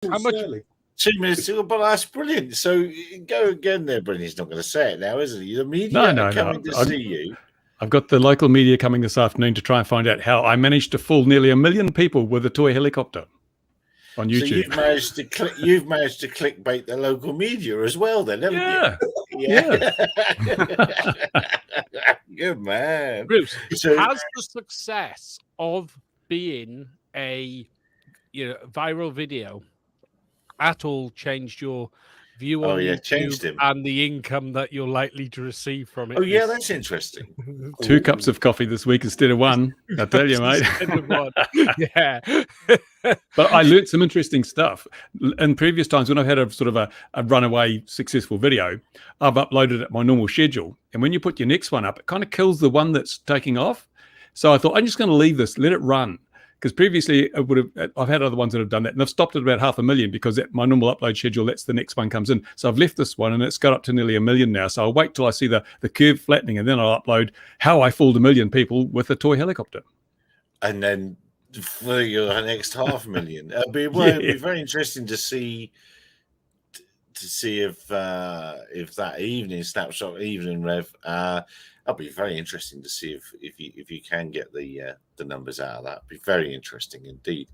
How much? Early. 2 minutes ago, but that's brilliant. So go again there, Brilliant. He's not going to say it now, is he? The media are coming to see you. I've got the local media coming this afternoon to try and find out how I managed to fool nearly 1 million people with a toy helicopter on YouTube. So you've managed to clickbait the local media as well, then, haven't you? Yeah. Good man, Bruce. So, has the success of being a viral video at all changed your view on YouTube and the income that you're likely to receive from it? Oh, yeah, that's interesting. 2 cups of coffee this week instead of 1. I tell you, mate. Yeah. But I learned some interesting stuff. In previous times, when I've had a sort of a runaway successful video, I've uploaded it my normal schedule. And when you put your next one up, it kind of kills the one that's taking off. So I thought, I'm just going to leave this, let it run. Because previously I've had other ones that have done that, and I've stopped at about 500,000 because at my normal upload schedule, that's the next one comes in. So I've left this one, and it's got up to nearly 1 million now. So I'll wait till I see the curve flattening, and then I'll upload how I fooled 1 million people with a toy helicopter. And then for your next 500,000, it'd be very interesting to see if that evening snapshot, evening rev. That'll be very interesting to see if you can get the numbers out of that. It'd be very interesting indeed.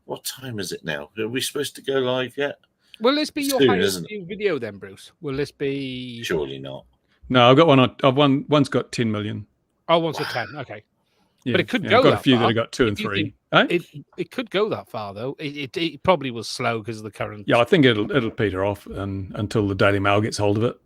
What time is it now? Are we supposed to go live yet? Will this be your highest viewed video then, Bruce? Will this be? Surely not. No, I've got one. One's got 10 million. Oh, one's got 10. Okay. Yeah, but it could go. I've got that a few far. that have got 2 and 3. It could go that far though. It probably was slow because of the current. Yeah, I think it'll peter off until the Daily Mail gets hold of it.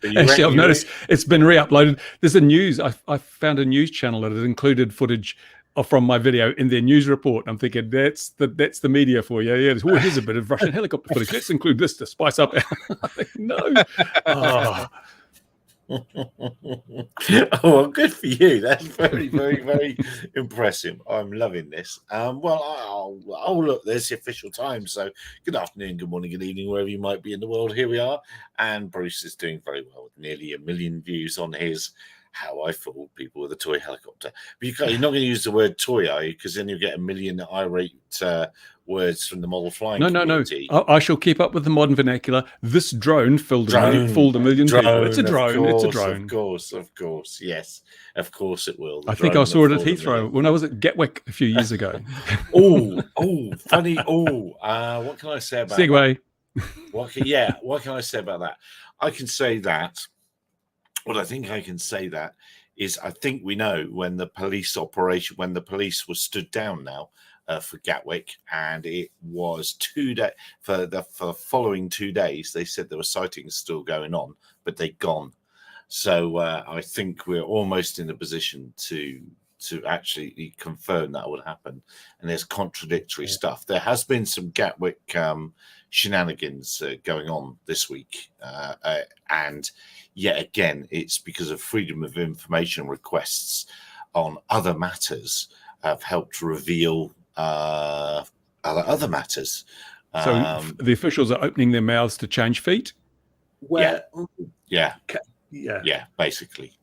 Actually, I've noticed it's been re-uploaded. There's a news. I found a news channel that has included footage from my video in their news report. I'm thinking that's the media for you. Yeah, here's a bit of Russian helicopter footage. Let's include this to spice up. No. Oh. Oh, good for you. That's very, very, very impressive. I'm loving this. Look, there's the official time. So good afternoon, good morning, good evening, wherever you might be in the world. Here we are. And Bruce is doing very well with nearly 1 million views on his How I Fooled People with a Toy Helicopter. But you're not going to use the word toy, are you? Because then you'll get 1 million irate words from the model flying community. No. I shall keep up with the modern vernacular. This drone fooled 1 million people. It's a drone. It's a drone. Of course. Yes, of course it will. I think I saw it at Heathrow when I was at Gatwick a few years ago. Funny. What can I say about Segway? What can I say about that? I can say that. What I think I can say that is I think we know when the police were stood down now for Gatwick, and it was 2 days for the following 2 days. They said there were sightings still going on, but they'd gone. So I think we're almost in a position to actually confirm that would happen. And there's contradictory stuff. There has been some Gatwick shenanigans going on this week, and yet again, it's because of freedom of information requests on other matters have helped reveal other matters. So the officials are opening their mouths to change feet? Yeah, basically.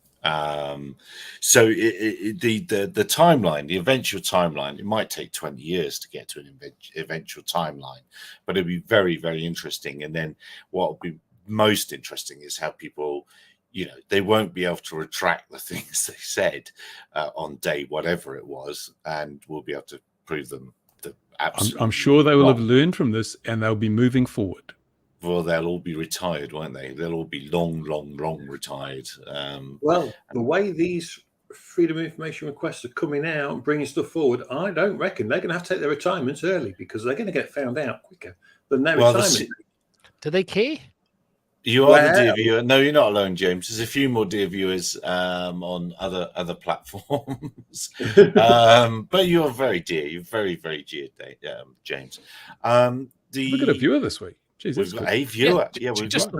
So the timeline, the eventual timeline, it might take 20 years to get to an eventual timeline, but it'll be very, very interesting. And then what will be most interesting is how people, they won't be able to retract the things they said on day whatever it was, and we'll be able to prove them. I'm sure they will have learned from this, and they'll be moving forward. Well, they'll all be retired, won't they? They'll all be long retired. The way these freedom of information requests are coming out and bringing stuff forward, I don't reckon they're going to have to take their retirements early, because they're going to get found out quicker than their retirement. Do they care? You are the dear viewer. No, you're not alone, James. There's a few more dear viewers on other platforms, but you're very dear. You're very, very dear, James. We've got a viewer this week. Jeez, we've got a viewer. We've got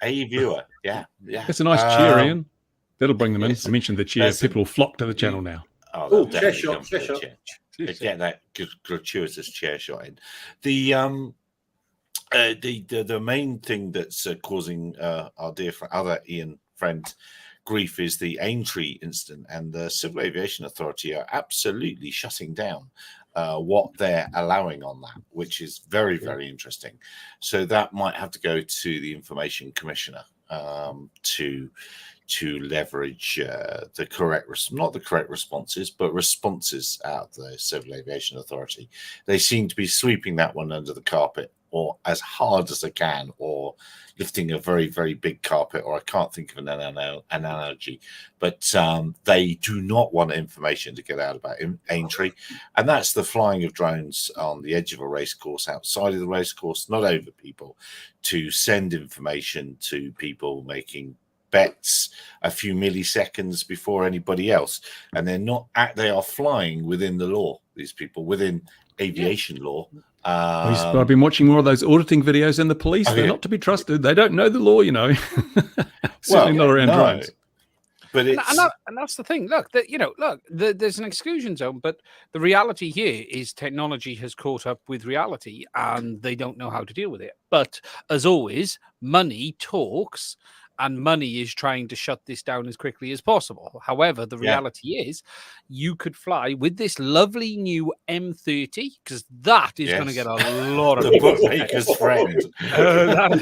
a viewer. Yeah. It's a nice cheer, Ian. That'll bring them in. I mentioned the cheer. People will flock to the channel now. Chair shot. Get that gratuitous chair shot in. The main thing that's causing our other Ian friend grief is the Aintree incident, and the Civil Aviation Authority are absolutely shutting down what they're allowing on that, which is very, very interesting. So that might have to go to the Information Commissioner to leverage the correct, not the correct responses, but responses out of the Civil Aviation Authority. They seem to be sweeping that one under the carpet, or as hard as they can, or lifting a very, very big carpet, or I can't think of an analogy, but they do not want information to get out about Aintree, and that's the flying of drones on the edge of a race course, outside of the race course, not over people, to send information to people making bets a few milliseconds before anybody else, and they are flying within the law, these people, within aviation law. I've been watching more of those auditing videos, and the police, they're not to be trusted. They don't know the law, certainly not around drones. But and that's the thing. Look, there's an exclusion zone, but the reality here is technology has caught up with reality, and they don't know how to deal with it. But as always, money talks, and money is trying to shut this down as quickly as possible. However, the reality is you could fly with this lovely new M30, because that is going to get a lot of the bookmaker's friend. That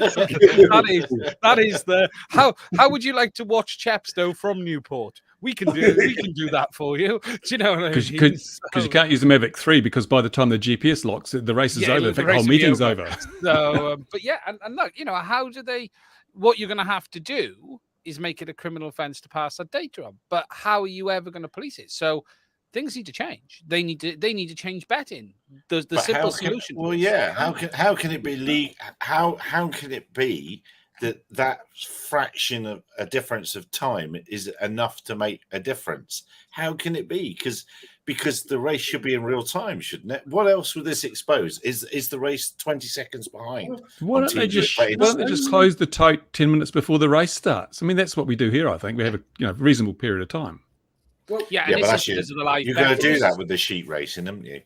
is the how would you like to watch Chepstow from Newport? We can do that for you. Do you know what I mean? Because you can't use the Mavic 3, because by the time the GPS locks, the race is over. In fact, the whole meeting's over. So, but and look, how do they? What you're going to have to do is make it a criminal offence to pass that data on. But how are you ever going to police it? So things need to change. They need to change betting. The simple solution. How can it be How can it be that fraction of a difference of time is enough to make a difference? How can it be? Because the race should be in real time, shouldn't it? What else would this expose? Is the race 20 seconds behind? Why don't they just close the tote 10 minutes before the race starts? I mean, that's what we do here. I think we have a reasonable period of time. Well, but that's you're going to do that with the sheep racing, haven't you?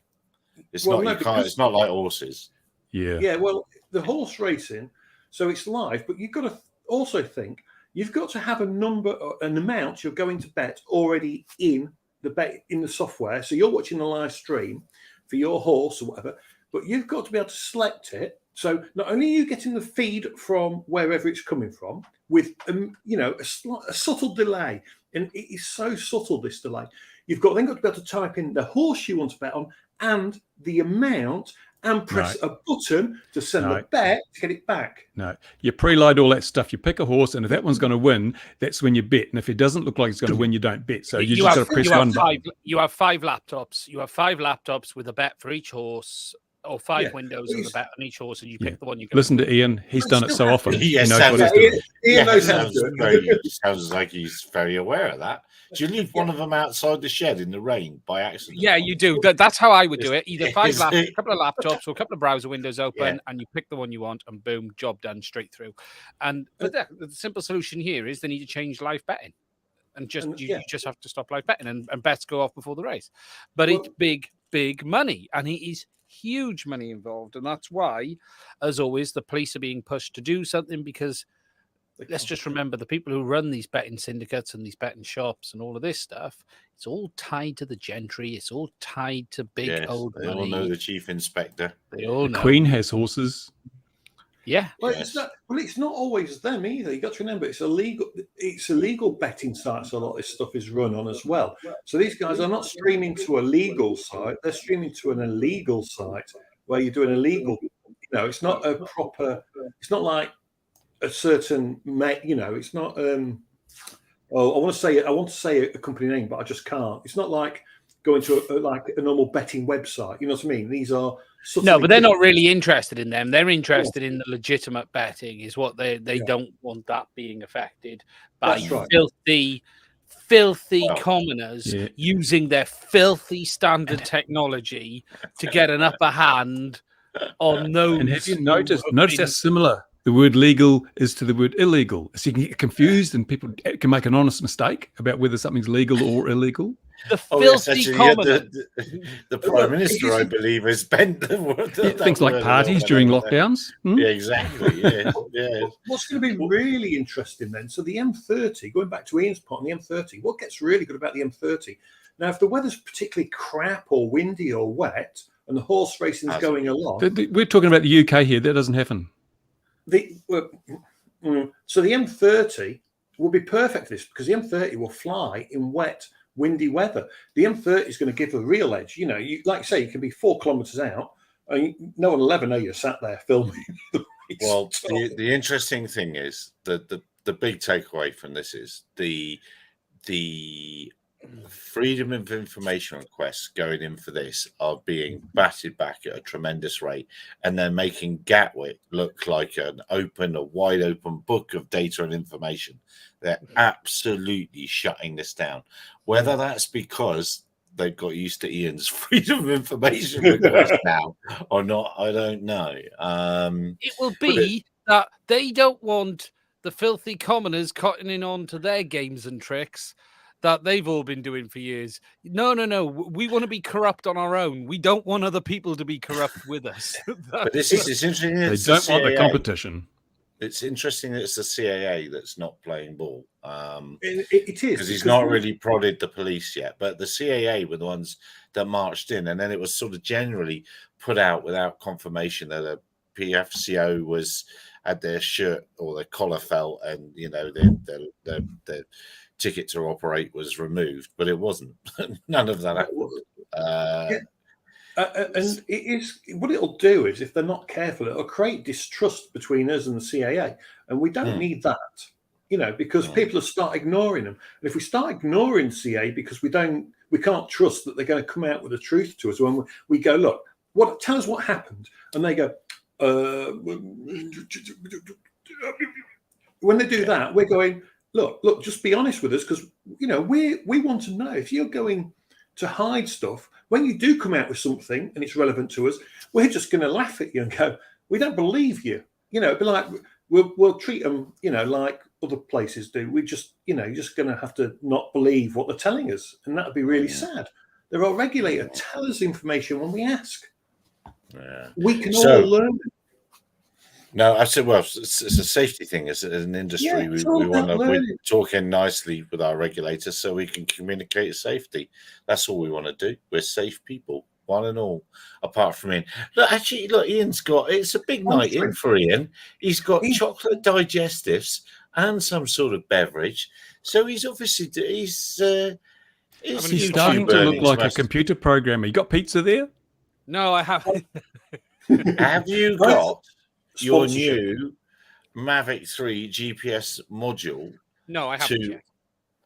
It's it's not like horses. Yeah. Well, the horse racing. So it's live, but you've got to also think you've got to have an amount you're going to bet already in the software. So you're watching the live stream for your horse or whatever, but you've got to be able to select it. So not only are you getting the feed from wherever it's coming from with a subtle delay, and it is so subtle, this delay. You've then got to be able to type in the horse you want to bet on and the amount, and press a button to send the bet to get it back. No, you preload all that stuff. You pick a horse, and if that one's going to win, that's when you bet. And if it doesn't look like it's going to win, you don't bet. So you just got to press one button. You have 5 laptops. You have 5 laptops with a bet for each horse, or 5 windows with a bet on each horse, and you pick the one you go. Listen to Ian. He's done it so often. He knows what he's doing. Ian knows how to do it. Sounds like he's very aware of that. Do you leave one of them outside the shed in the rain by accident? Yeah, you do. That's how I would do it. Either a couple of laptops or a couple of browser windows open, and you pick the one you want, and boom, job done, straight through. But the simple solution here is they need to change live betting, and you just have to stop live betting, and bets go off before the race. But it's big money, and it is huge money involved, and that's why, as always, the police are being pushed to do something, because let's just remember the people who run these betting syndicates and these betting shops and all of this stuff, it's all tied to the gentry. It's all tied to big old money. They all know the chief inspector. They all know. The Queen has horses. Yeah. Well, it's not always them either. You got to remember it's illegal betting sites. A lot of this stuff is run on as well. So these guys are not streaming to a legal site. They're streaming to an illegal site where you're doing illegal. It's not a proper. It's not like a certain, it's not. I want to say a company name, but I just can't. It's not like going to a normal betting website. You know what I mean? These are no, but they're not really interested in them. They're interested in the legitimate betting. Is what they don't want that being affected by filthy commoners using their filthy standard technology to get an upper hand on those. And have you noticed how similar the word legal is to the word illegal? So you can get confused, and people can make an honest mistake about whether something's legal or illegal. The filthy commoner. The Prime Minister, I believe, has bent the word. Things like parties during lockdowns. Yeah, exactly. Yeah. What's going to be really interesting then? So the M30, going back to Ian's point on the M30, what gets really good about the M30? Now, if the weather's particularly crap or windy or wet, and the horse racing is going along, we're talking about the UK here. That doesn't happen. So the M30 will be perfect for this, because the M30 will fly in wet, windy weather. The M30 is going to give a real edge. You know, like I say, you can be 4 kilometres out, and no one will ever know you're sat there filming. Well, the interesting thing is the big takeaway from this is the freedom of information requests going in for this are being batted back at a tremendous rate, and they're making Gatwick look like a wide open book of data and information. They're absolutely shutting this down. Whether that's because they've got used to Ian's freedom of information request now or not, I don't know. It will be that they don't want the filthy commoners cottoning on to their games and tricks that they've all been doing for years. No. We want to be corrupt on our own. We don't want other people to be corrupt with us. But it's interesting. They don't want the competition. It's interesting that it's the CAA that's not playing ball. It is. Because he's not really prodded the police yet. But the CAA were the ones that marched in. And then it was sort of generally put out without confirmation that a PFCO had their shirt or their collar felt, and, you know, their ticket to operate was removed. But it wasn't. None of that happened. And it is, what it'll do is, if they're not careful, it'll create distrust between us and the CAA, and we don't need that, you know, because people will start ignoring them. And if we start ignoring CAA because we can't trust that they're going to come out with the truth to us, when we go, look, tell us what happened, and they go, when they do that, we're going, look, just be honest with us, because, you know, we want to know if you're going to hide stuff. When you do come out with something and it's relevant to us, we're just going to laugh at you and go, we don't believe you. You know, it'd be like, we'll treat them, you know, like other places do. We just, you know, you're just going to have to not believe what they're telling us. And that would be really sad. They're our regulator. Tell us information when we ask. Yeah. We can all learn. No, I said, well, it's a safety thing. As an industry, we want to, we're talking nicely with our regulators so we can communicate safety. That's all we want to do. We're safe people, one and all, apart from Ian. Look, Ian's got, it's a big night in for Ian. He's got chocolate digestives and some sort of beverage. So he's obviously, he's starting to look like a computer programmer. You got pizza there? No, I haven't. Have you got your new Mavic 3 GPS module? No, I haven't yet.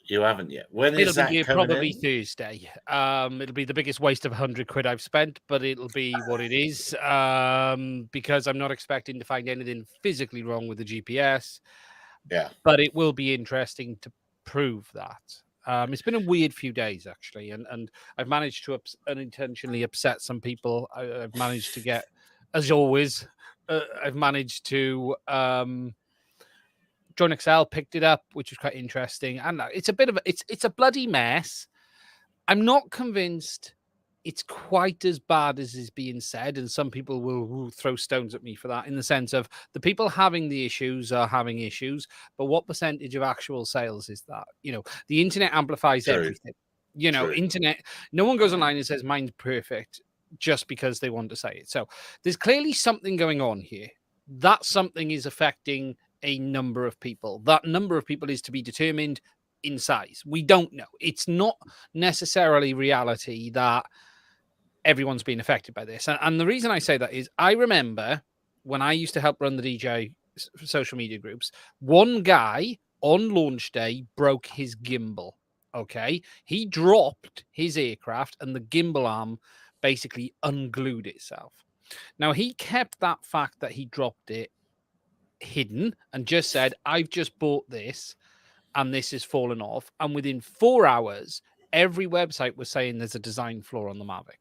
You haven't yet. When is that coming probably in? Thursday. It'll be the biggest waste of 100 quid I've spent, but it'll be what it is, because I'm not expecting to find anything physically wrong with the GPS. Yeah. But it will be interesting to prove that. It's been a weird few days, actually, and I've managed to unintentionally upset some people. I've managed to get, as always, I've managed to John Excel picked it up, which was quite interesting, and it's a bit of it's a bloody mess. I'm not convinced it's quite as bad as is being said, and some people will throw stones at me for that, in the sense of the people having the issues are having issues, but what percentage of actual sales is that? You know, the internet amplifies everything. You know, internet. No one goes online and says mine's perfect just because they want to say it. So there's clearly something going on here. That something is affecting a number of people. That number of people is to be determined in size. We don't know. It's not necessarily reality that everyone's been affected by this. And the reason I say that is I remember when I used to help run the DJI social media groups, one guy on launch day broke his gimbal. Okay. He dropped his aircraft and the gimbal arm basically unglued itself. Now, he kept that fact that he dropped it hidden and just said, I've just bought this and this has fallen off. And within 4 hours, every website was saying there's a design flaw on the Mavic.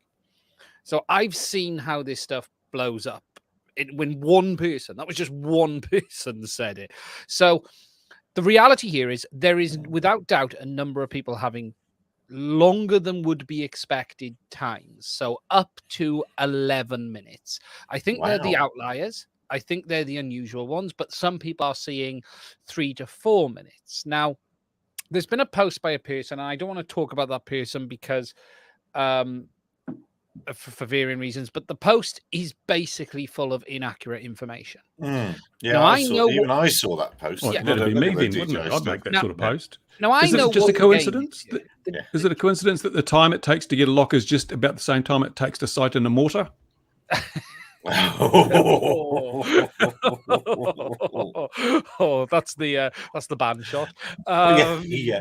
So I've seen how this stuff blows up when one person, that was just one person said it. So the reality here is there is without doubt a number of people having longer than would be expected times. So up to 11 minutes. I think they're the outliers. I think they're the unusual ones, but some people are seeing 3 to 4 minutes. Now, there's been a post by a person, and I don't want to talk about that person because for varying reasons, but the post is basically full of inaccurate information. Yeah, now, I saw that post. Well, that'd be me then, wouldn't it? I'd make that sort of post. Now, is it just a coincidence? Is it a coincidence that the time it takes to get a lock is just about the same time it takes to sight in a mortar? Oh, that's the band shot. Yeah.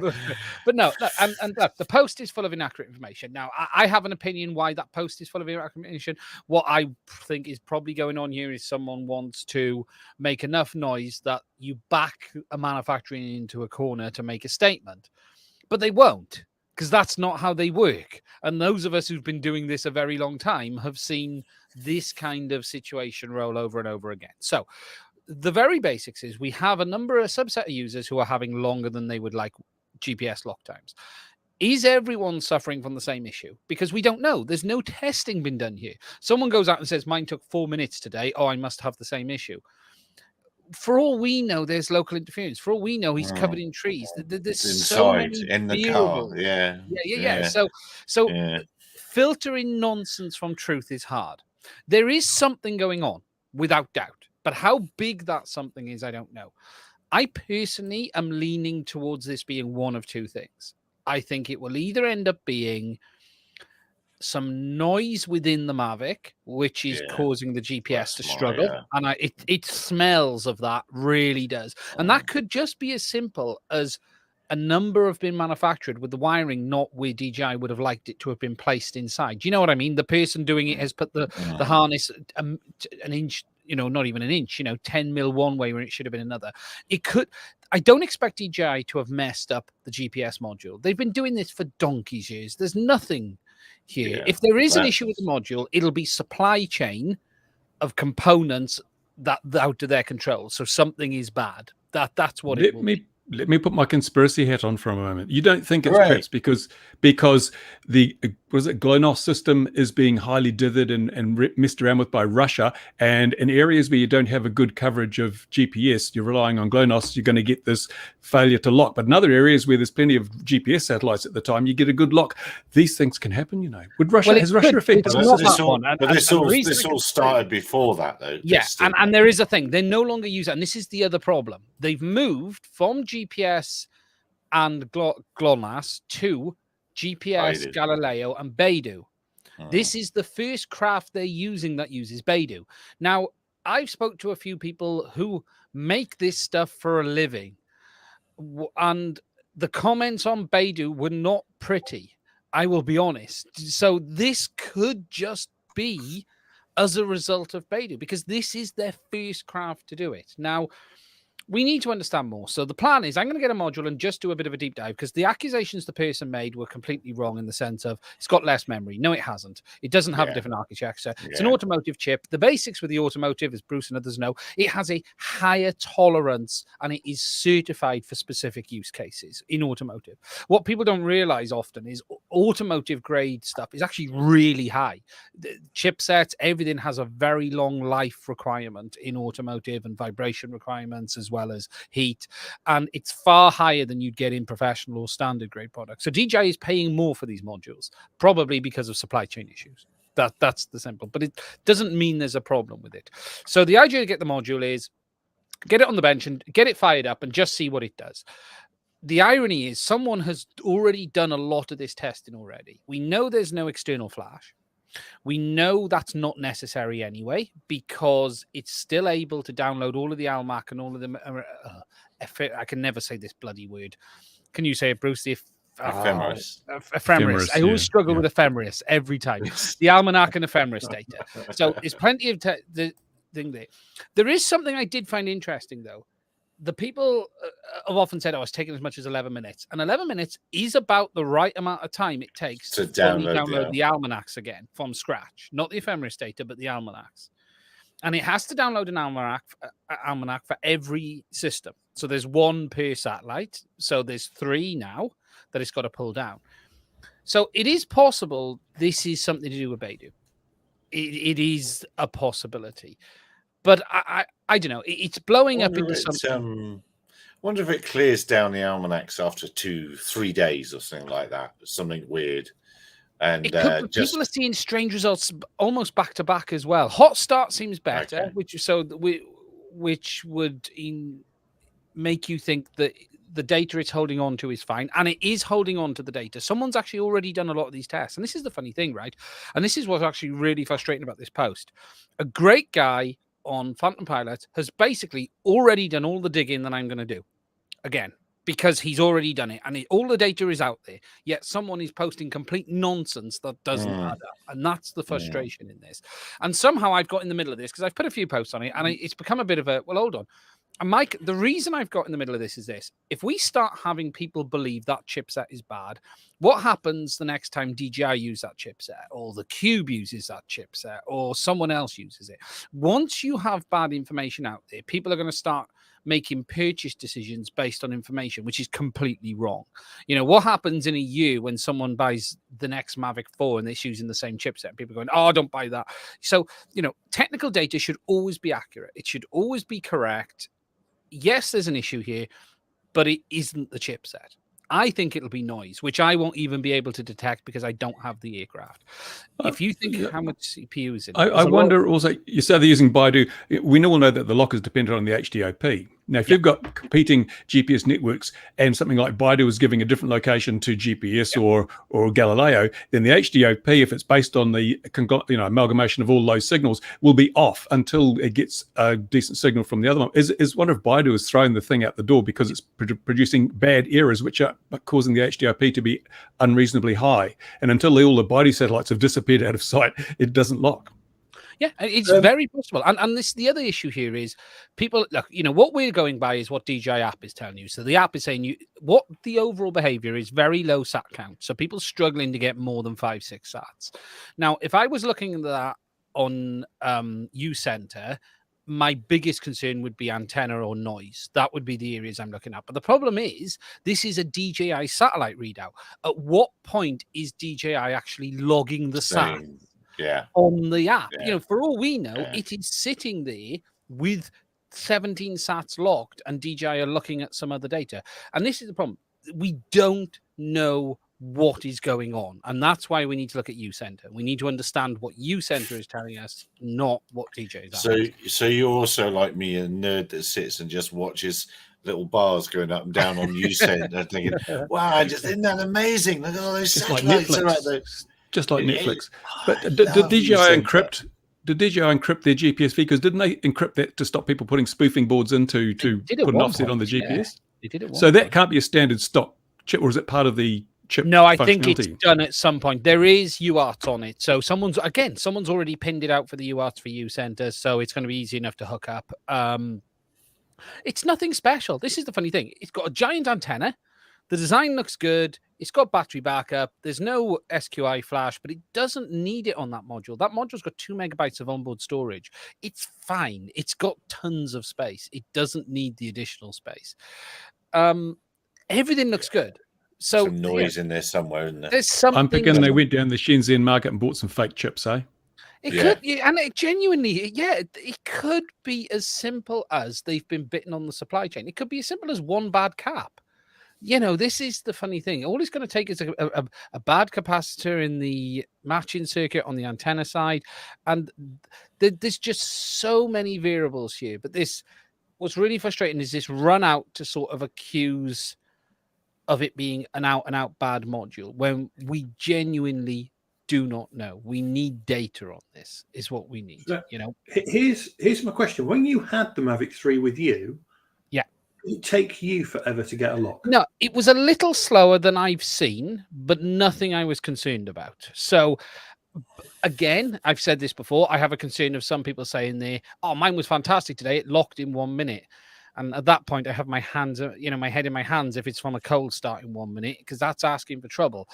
But no, and look, the post is full of inaccurate information. Now, I have an opinion why that post is full of inaccurate information. What I think is probably going on here is someone wants to make enough noise that you back a manufacturing into a corner to make a statement, but they won't, because that's not how they work. And those of us who've been doing this a very long time have seen this kind of situation roll over and over again. So the very basics is we have a subset of users who are having longer than they would like GPS lock times. Is everyone suffering from the same issue? Because we don't know. There's no testing been done here. Someone goes out and says, mine took 4 minutes today. Oh, I must have the same issue. For all we know, there's local interference. For all we know, he's covered in trees. There's so many in the variables. car. Yeah. So filtering nonsense from truth is hard. There is something going on, without doubt. But how big that something is, I don't know. I personally am leaning towards this being one of two things. I think it will either end up being some noise within the Mavic, which is causing the GPS to struggle. And it smells of that, really does. And that could just be as simple as a number have been manufactured with the wiring not where DJI would have liked it to have been placed inside. Do you know what I mean? The person doing it has put the harness an inch, not even an inch, 10 mil one way when it should have been another. It could. I don't expect DJI to have messed up the GPS module. They've been doing this for donkey's years. There's nothing here. Yeah, if there is an issue with the module, it'll be supply chain of components that out of their control. So something is bad. That's what it will be. Let me put my conspiracy hat on for a moment. You don't think it's perhaps because the GLONASS system is being highly dithered and messed around with by Russia, and in areas where you don't have a good coverage of GPS, you're relying on GLONASS, you're going to get this failure to lock. But in other areas where there's plenty of GPS satellites at the time, you get a good lock. These things can happen, Would Russia has Russia affected this all started before that, though. Yeah, and there is a thing. They're no longer using, and this is the other problem. They've moved from GPS and GLONASS to GPS, Beidou. Galileo, and Beidou. This is the first craft they're using that uses Beidou. Now, I've spoke to a few people who make this stuff for a living, and the comments on Beidou were not pretty. I will be honest. So this could just be as a result of Beidou, because this is their first craft to do it. Now, we need to understand more. So the plan is I'm going to get a module and just do a bit of a deep dive, because the accusations the person made were completely wrong in the sense of it's got less memory. No, it hasn't. It doesn't have a different architecture. It's an automotive chip. The basics with the automotive, as Bruce and others know, it has a higher tolerance and it is certified for specific use cases in automotive. What people don't realize often is automotive grade stuff is actually really high. The chipsets, everything has a very long life requirement in automotive, and vibration requirements as well as heat, and it's far higher than you'd get in professional or standard grade products. So DJI is paying more for these modules, probably because of supply chain issues. That's the simple, but it doesn't mean there's a problem with it. So the idea to get the module is get it on the bench and get it fired up and just see what it does. The irony is someone has already done a lot of this testing already. We know there's no external flash. We know that's not necessary anyway, because it's still able to download all of the Almac and all of them. I can never say this bloody word. Can you say it, Bruce? Ephemeris. Ephemeris. I always struggle with ephemeris every time. The Almanac and ephemeris data. So there's plenty of the thing there. There is something I did find interesting, though. The people have often said, it's taking as much as 11 minutes. And 11 minutes is about the right amount of time it takes to download the almanacs again from scratch. Not the ephemeris data, but the almanacs. And it has to download an almanac for every system. So there's one per satellite. So there's 3 now that it's got to pull down. So it is possible this is something to do with Beidou. It is a possibility. But I don't know. It's blowing up into something. wonder if it clears down the almanacs after 2-3 days or something like that. Something weird. And people are seeing strange results almost back to back as well. Hot start seems better, which would make you think that the data it's holding on to is fine, and it is holding on to the data. Someone's actually already done a lot of these tests, and this is the funny thing, right? And this is what's actually really frustrating about this post. A great guy on Phantom Pilot has basically already done all the digging that I'm going to do again, because he's already done it, and all the data is out there, yet someone is posting complete nonsense that doesn't add up, and that's the frustration in this. And somehow I've got in the middle of this, because I've put a few posts on it, and it's become a bit of a, well, hold on. And Mike, the reason I've got in the middle of this is this. If we start having people believe that chipset is bad, what happens the next time DJI use that chipset, or the Cube uses that chipset, or someone else uses it? Once you have bad information out there, people are going to start making purchase decisions based on information, which is completely wrong. You know, what happens in a year when someone buys the next Mavic 4 and it's using the same chipset? People are going, oh, don't buy that. So, you know, technical data should always be accurate. It should always be correct. Yes, there's an issue here, but it isn't the chipset. I think it'll be noise, which I won't even be able to detect because I don't have the aircraft. If you think how much CPU is in it, I wonder also, you say they're using Baidu. We all know that the lock is dependent on the HDOP. Now, if you've got competing GPS networks and something like Baidu is giving a different location to GPS or Galileo, then the HDOP, if it's based on the amalgamation of all those signals, will be off until it gets a decent signal from the other one. Is wonder if Baidu is throwing the thing out the door because it's producing bad errors, which are causing the HDOP to be unreasonably high. And until all the Baidu satellites have disappeared out of sight, it doesn't lock. Yeah, it's very possible. And the other issue here is people, look, you know, what we're going by is what DJI app is telling you. So the app is saying what the overall behavior is very low sat count. So people struggling to get more than 5-6 sats. Now, if I was looking at that on uCenter, my biggest concern would be antenna or noise. That would be the areas I'm looking at. But the problem is, this is a DJI satellite readout. At what point is DJI actually logging the sat? On the app? You know, for all we know, it is sitting there with 17 sats locked, and DJI are looking at some other data. And this is the problem. We don't know what is going on, and that's why we need to look at uCenter. We need to understand what uCenter is telling us, not what DJI is. So you're also like me, a nerd that sits and just watches little bars going up and down on uCenter, thinking, "Wow, isn't that amazing? Look at all those satellites are out there." Just like Netflix. But did DJI encrypt? Did DJI encrypt their GPS feed? Because didn't they encrypt that to stop people putting spoofing boards in to put an offset on the GPS? Yeah. They did it. So that can't be a standard stock chip, or is it part of the chip? No, I think it's done at some point. There is UART on it. So someone's already pinned it out for the UART for uCenter, so it's going to be easy enough to hook up. It's nothing special. This is the funny thing. It's got a giant antenna. The design looks good. It's got battery backup. There's no SQI flash, but it doesn't need it on that module. That module's got 2 megabytes of onboard storage. It's fine. It's got tons of space. It doesn't need the additional space. Everything looks good. So some noise in there somewhere, isn't there? There's something. I'm picking they went down the Shenzhen market and bought some fake chips, eh? It could, and it genuinely, it could be as simple as they've been bitten on the supply chain. It could be as simple as one bad cap. You know, this is the funny thing. All it's going to take is a bad capacitor in the matching circuit on the antenna side. And there's just so many variables here. But what's really frustrating is this run out to sort of accuse of it being an out-and-out bad module when we genuinely do not know. We need data on this, is what we need. So, you know, here's my question. When you had the Mavic 3 with you, did it take you forever to get a lock? No, it was a little slower than I've seen, but nothing I was concerned about. So, again, I've said this before. I have a concern of some people saying there, "Oh, mine was fantastic today. It locked in 1 minute." And at that point, I have my hands, my head in my hands if it's from a cold start in 1 minute, because that's asking for trouble.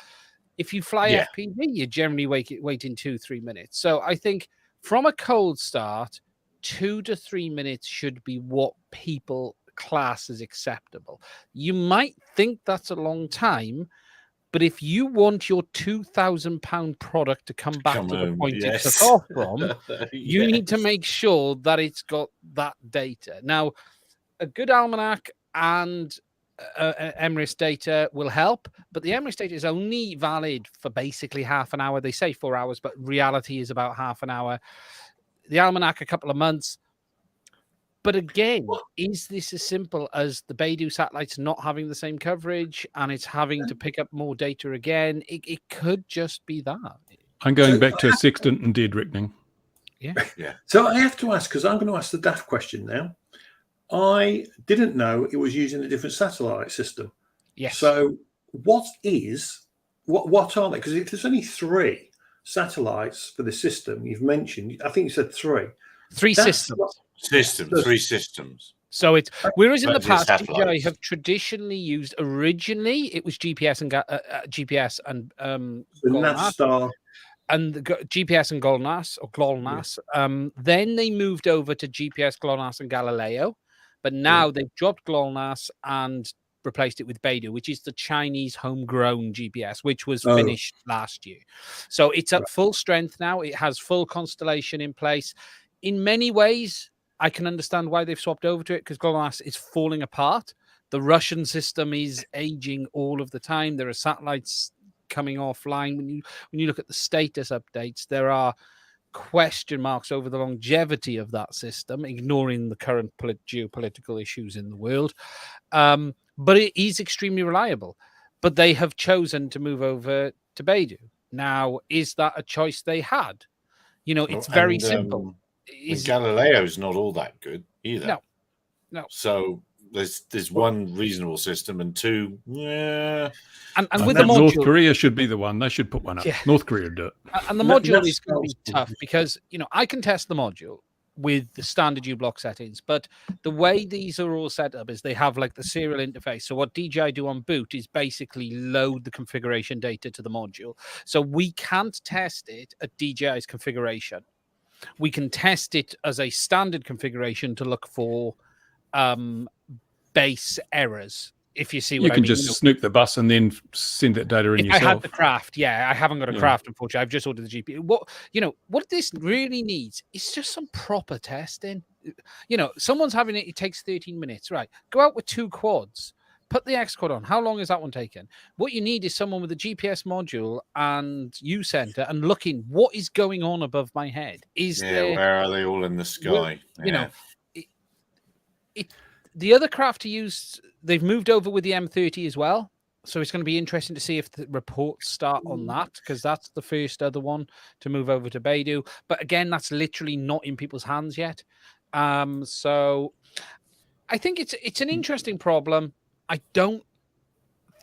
If you fly FPV, you generally wait in 2-3 minutes. So I think from a cold start, 2 to 3 minutes should be what people class as acceptable. You might think that's a long time, but if you want your £2,000 product to come back to the point it took off from, you need to make sure that it's got that data. Now, a good almanac and Emirates data will help, but the Emirates data is only valid for basically half an hour. They say 4 hours, but reality is about half an hour. The almanac, a couple of months. But again, is this as simple as the Beidou satellites not having the same coverage and it's having to pick up more data again? It could just be that. I'm going back to a sextant and dead reckoning. Yeah. So I have to ask, because I'm going to ask the daft question now. I didn't know it was using a different satellite system. Yes. So what are they? Because if there's only 3 satellites for the system you've mentioned, I think you said 3. 3 systems. Three systems. So it's whereas in the But it's past, DJI satellites. have traditionally used originally it was GPS and The Navstar. and the GPS and GLONASS. Then they moved over to GPS, GLONASS, and Galileo, but now they've dropped GLONASS and replaced it with Beidou, which is the Chinese homegrown GPS, which was finished last year. So it's at full strength now. It has full constellation in place. In many ways, I can understand why they've swapped over to it because GLONASS is falling apart. The Russian system is aging all of the time. There are satellites coming offline. When you look at the status updates, there are question marks over the longevity of that system, ignoring the current geopolitical issues in the world. But it is extremely reliable. But they have chosen to move over to Beidou. Now, is that a choice they had? It's very simple. Galileo's not all that good either. No. So there's one reasonable system and 2, yeah. And with the module, North Korea should be the one. They should put one up. Yeah. North Korea do it. And the module is going to be tough because, I can test the module with the standard U-block settings, but the way these are all set up is they have like the serial interface. So what DJI do on boot is basically load the configuration data to the module. So we can't test it at DJI's configuration. We can test it as a standard configuration to look for base errors. If you see what I mean. You can just snoop the bus and then send that data in yourself. I had the craft, I haven't got a craft, unfortunately. I've just ordered the GPU. What this really needs is just some proper testing. Someone's having it takes 13 minutes, right? Go out with 2 quads. Put the X quad on. How long is that one taking? What you need is someone with a GPS module and U center and looking what is going on above my head. Where are they all in the sky? The other craft to use, they've moved over with the M30 as well. So it's going to be interesting to see if the reports start on that, because that's the first other one to move over to Beidou. But again, that's literally not in people's hands yet. So I think it's an interesting problem. I don't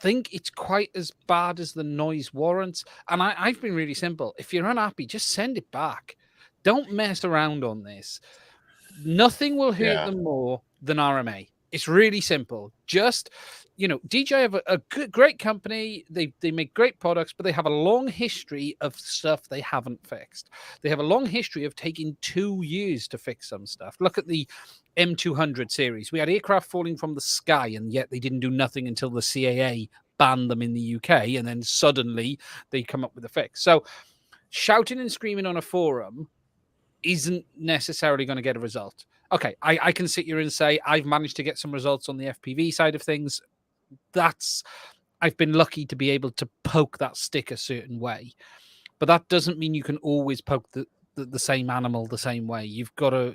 think it's quite as bad as the noise warrants. And I've been really simple. If you're unhappy, just send it back. Don't mess around on this. Nothing will hurt them more than RMA. It's really simple. Just, DJI have a great company. They make great products, but they have a long history of stuff they haven't fixed. They have a long history of taking 2 years to fix some stuff. Look at the M200 series. We had aircraft falling from the sky, and yet they didn't do nothing until the CAA banned them in the UK, and then suddenly they come up with a fix. So shouting and screaming on a forum isn't necessarily going to get a result. Okay, I can sit here and say I've managed to get some results on the FPV side of things. I've been lucky to be able to poke that stick a certain way. But that doesn't mean you can always poke the same animal the same way. You've got to,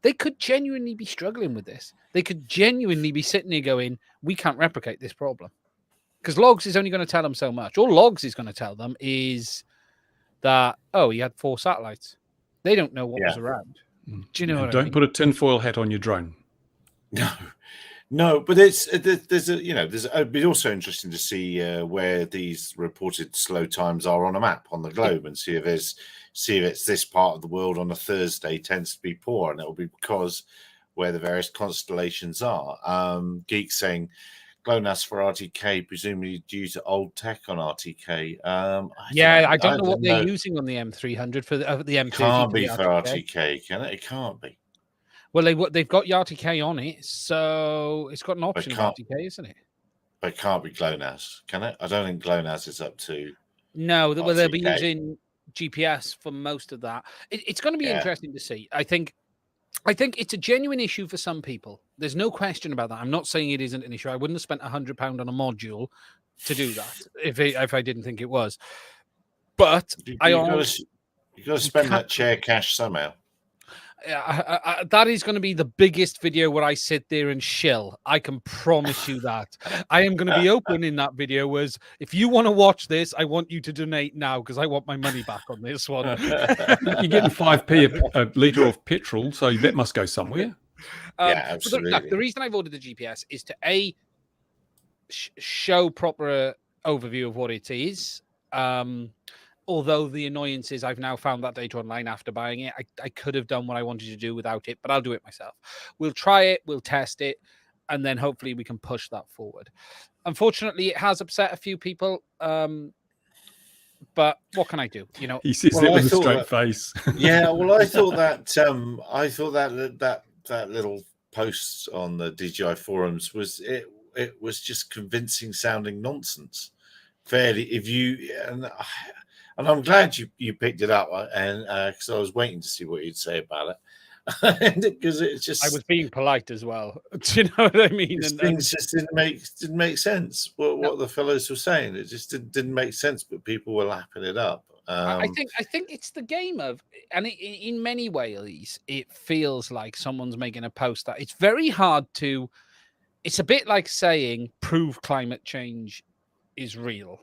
they could genuinely be struggling with this. They could genuinely be sitting there going, we can't replicate this problem. Because Logs is only going to tell them so much. All Logs is going to tell them is that, he had 4 satellites. They don't know what was around. Do you know what I mean? Don't put a tinfoil hat on your drone. No, but it'd be also interesting to see where these reported slow times are on a map on the globe and see if it's this part of the world on a Thursday tends to be poor, and it'll be because where the various constellations are. Geek saying GLONASS for RTK, presumably due to old tech on RTK. I don't know what they're using on the M300 for the M30. Can't be for RTK, can it? It can't be. Well, they've got RTK on it, so it's got an option of RTK, isn't it? But it can't be GLONASS, can it? I don't think GLONASS is up to. No, they'll be using GPS for most of that. It's going to be interesting to see. I think I think it's a genuine issue for some people. There's no question about that. I'm not saying it isn't an issue. I wouldn't have spent £100 on a module to do that if I didn't think it was. But you got to spend that chair cash somehow. That is going to be the biggest video where I sit there and shill. I can promise you that. I am going to be open in that video as, if you want to watch this, I want you to donate now because I want my money back on this one. You're getting 5p a litre of petrol, so that must go somewhere. Yeah, absolutely. The reason I've ordered the GPS is to show proper overview of what it is. Although the annoyance is I've now found that data online after buying it. I could have done what I wanted to do without it, but I'll do it myself. We'll try it, we'll test it, and then hopefully we can push that forward. Unfortunately, it has upset a few people, but what can I do? You know, he says that with a straight face. Yeah, well, I thought that little post on the DJI forums was just convincing sounding nonsense. And I'm glad you picked it up, and because I was waiting to see what you'd say about it, because it's just, I was being polite as well. Do you know what I mean? Things just didn't make sense. What the fellows were saying, it just didn't make sense. But people were lapping it up. I think it's the game of, and in many ways, it feels like someone's making a post that it's very hard to. It's a bit like saying prove climate change is real.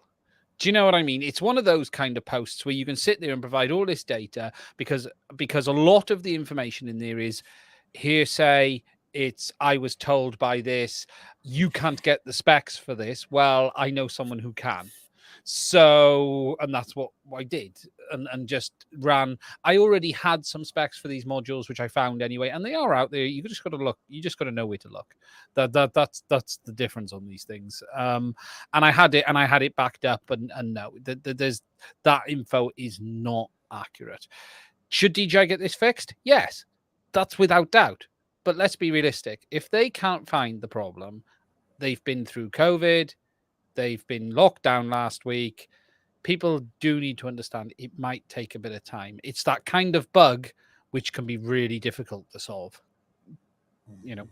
Do you know what I mean? It's one of those kind of posts where you can sit there and provide all this data because a lot of the information in there is hearsay. It's, I was told by this, you can't get the specs for this. Well, I know someone who can. So, and that's what I did and just ran. I already had some specs for these modules, which I found anyway, and they are out there. You just got to look. You just got to know where to look. That's the difference on these things. And I had it backed up, and no, there's that info is not accurate. Should DJI get this fixed? Yes, that's without doubt. But let's be realistic. If they can't find the problem, they've been through COVID. They've been locked down last week. People do need to understand it might take a bit of time. It's that kind of bug which can be really difficult to solve. You know.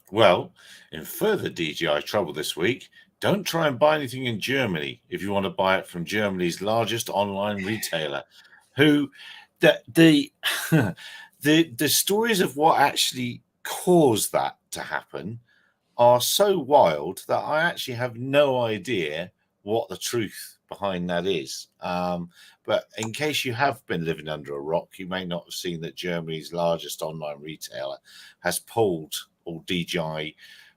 Well, in further DJI trouble this week, don't try and buy anything in Germany if you want to buy it from Germany's largest online retailer, who the stories of what actually caused that to happen are so wild that I actually have no idea what the truth behind that is. But in case you have been living under a rock, you may not have seen that Germany's largest online retailer has pulled all DJI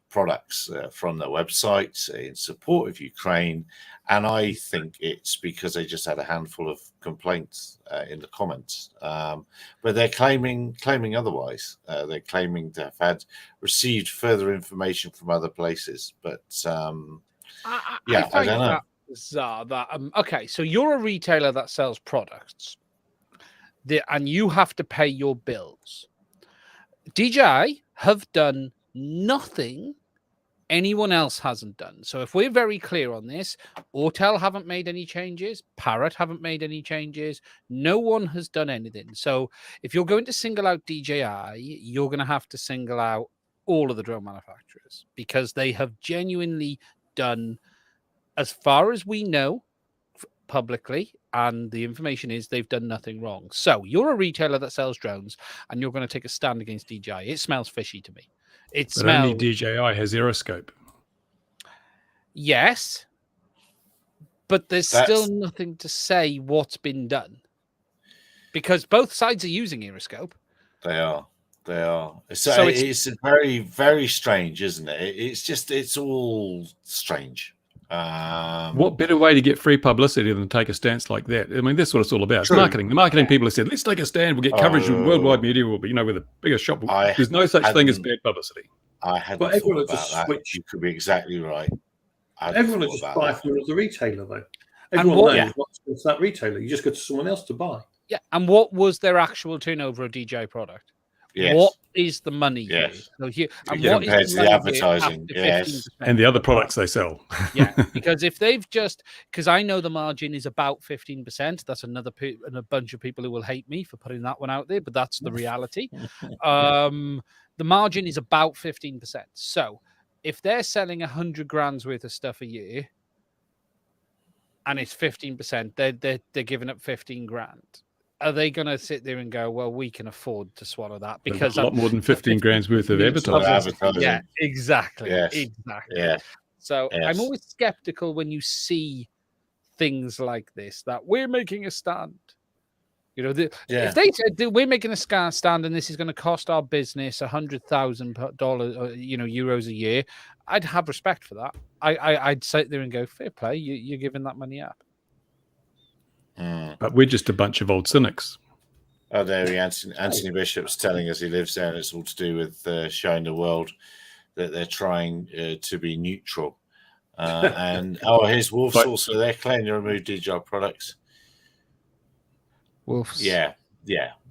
products from their websites in support of Ukraine. And I think it's because they just had a handful of complaints in the comments. But they're claiming otherwise. They're claiming to have received further information from other places. But I don't know. Okay, so you're a retailer that sells products, and you have to pay your bills. DJI have done nothing anyone else hasn't done. So if we're very clear on this, Autel haven't made any changes, Parrot haven't made any changes, no one has done anything. So if you're going to single out DJI, you're going to have to single out all of the drone manufacturers, because they have genuinely done, as far as we know publicly, and the information is, they've done nothing wrong. So you're a retailer that sells drones and you're going to take a stand against DJI. It smells fishy to me. But only DJI has Aeroscope. Yes, but there's still nothing to say what's been done, because both sides are using Aeroscope. They are. So it's very, very strange, isn't it? It's all strange. What better way to get free publicity than take a stance like that? I mean, that's what it's all about. It's marketing. The marketing people have said, let's take a stand. We'll get coverage in worldwide media. We'll be, with the biggest shop. There's no such thing as bad publicity. I hadn't thought about that. Switch. You could be exactly right. Everyone will just buy from another retailer, though. Everyone knows what's that retailer. You just go to someone else to buy. Yeah. And what was their actual turnover of DJI product? Yes. What is the money here? So here, and what compared is to the advertising, and the other products they sell. Yeah, because if they've because I know the margin is about 15%. That's another a bunch of people who will hate me for putting that one out there, but that's the reality. The margin is about 15%. So if they're selling 100 grand's worth of stuff a year, and it's 15%, they're giving up 15 grand. Are they going to sit there and go, well, we can afford to swallow that because a lot more than 15 grand's worth of advertising. Yeah, exactly. Yes. Exactly. Yeah. So I'm always skeptical when you see things like this, that we're making a stand. You know, if they said we're making a stand and this is going to cost our business $100,000, euros a year, I'd have respect for that. I'd sit there and go, fair play, you're giving that money up. But we're just a bunch of old cynics. Oh, there Anthony Bishop's telling us he lives there, and it's all to do with showing the world that they're trying to be neutral. And here's Wolves also. They're claiming to remove DJI products. Wolves. Yeah.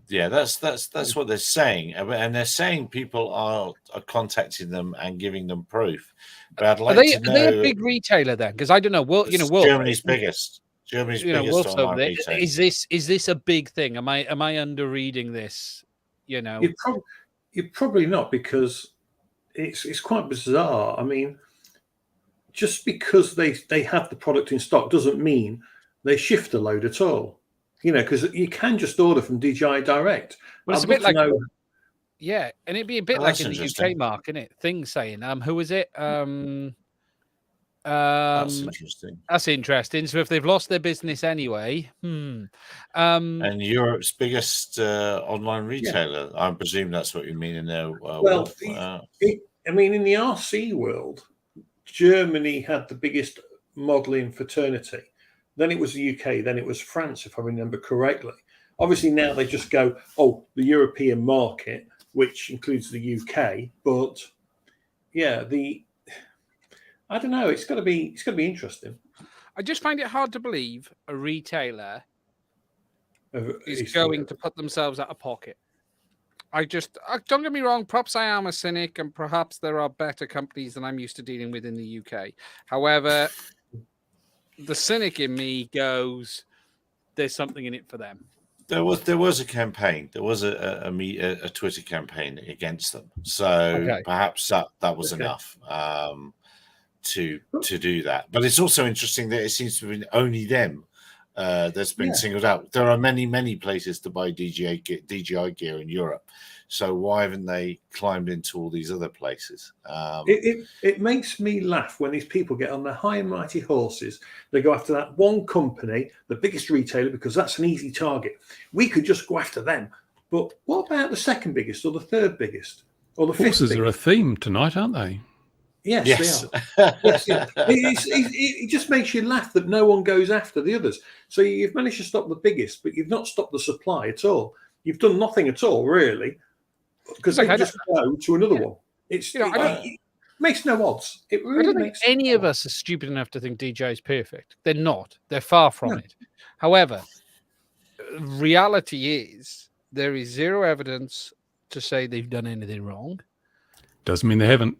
That's what they're saying, and they're saying people are contacting them and giving them proof. But I'd like to know, are they a big retailer then? Because I don't know. Well, Germany's biggest. Germany's biggest online retailer. Is this a big thing? Am I under reading this? You know, you're probably not, because it's quite bizarre. I mean, just because they have the product in stock doesn't mean they shift a load at all. You know, because you can just order from DJI Direct. Well, it's a bit like, yeah, and it'd be a bit like in the UK mark, isn't it? Things saying, who is it? That's interesting. That's interesting. So if they've lost their business anyway, and Europe's biggest online retailer, I presume that's what you mean in there. I mean, in the RC world, Germany had the biggest modelling fraternity. Then it was the UK, then it was France, if I remember correctly. Obviously, now they just go, the European market, which includes the UK. But yeah, I don't know. It's got to be interesting. I just find it hard to believe a retailer is going to put themselves out of pocket. Don't get me wrong. Perhaps I am a cynic, and perhaps there are better companies than I'm used to dealing with in the UK. However, the cynic in me goes, there's something in it for them. There was a campaign. There was a Twitter campaign against them. So perhaps that was enough to do that. But it's also interesting that it seems to have been only them that's been singled out. There are many places to buy DJI gear in Europe. So why haven't they climbed into all these other places? It makes me laugh when these people get on their high and mighty horses. They go after that one company, the biggest retailer, because that's an easy target. We could just go after them. But what about the second biggest or the third biggest or the fifth Horses biggest? are a theme tonight, aren't they? Yes. They are. Yes. It just makes you laugh that no one goes after the others. So you've managed to stop the biggest, but you've not stopped the supply at all. You've done nothing at all, really. Because they just go to another one. It makes no odds. It really I don't think makes any of us are stupid enough to think DJI is perfect. They're not. They're far from it. However, reality is there is zero evidence to say they've done anything wrong. Doesn't mean they haven't.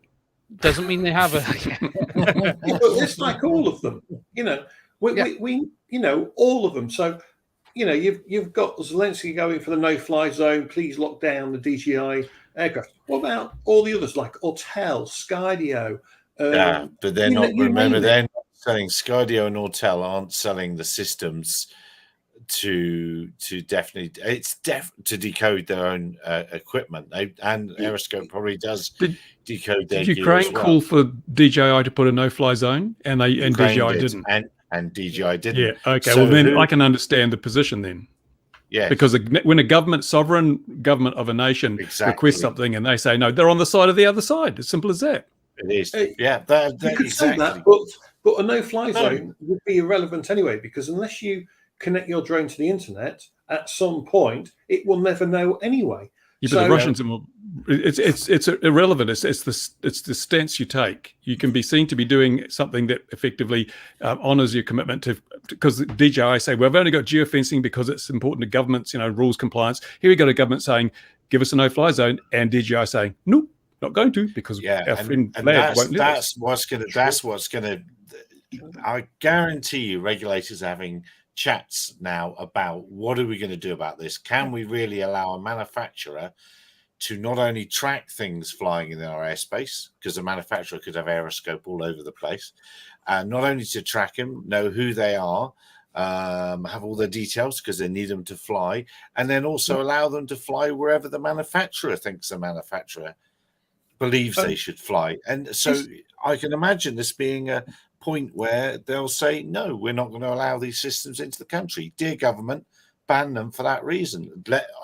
Doesn't mean they haven't. It's like all of them. You know, we all of them. So, you've got Zelensky going for the no-fly zone. Please lock down the DJI aircraft. What about all the others like Autel, Skydio? But they're not. Remember, they're not selling. Skydio and Autel aren't selling the systems to definitely. To decode their own equipment. And Aeroscope probably does decode their. Did Ukraine call for DJI to put a no-fly zone, and DJI didn't? And DJI didn't. Yeah. Okay. So well, then I can understand the position then. Yeah. Because when a sovereign government of a nation requests something and they say no, they're on the side of the other side. As simple as that. It is. You could say that, but a no-fly zone would be irrelevant anyway, because unless you connect your drone to the internet, at some point it will never know anyway. Yeah, but the Russians, it's irrelevant. It's the stance you take. You can be seen to be doing something that effectively honours your commitment to. Because DJI say we've only got geofencing because it's important to governments, rules compliance. Here we got a government saying give us a no-fly zone, and DJI saying, nope, not going to, because our friend Vlad won't let us. That's what's gonna. I guarantee you, regulators are having chats now about what are we going to do about this? Can we really allow a manufacturer to not only track things flying in our airspace, because the manufacturer could have aeroscope all over the place, not only to track them, know who they are, have all their details because they need them to fly, and then also allow them to fly wherever the manufacturer thinks the manufacturer believes they should fly. And so I can imagine this being a point where they'll say, no, we're not going to allow these systems into the country. Dear government, ban them for that reason.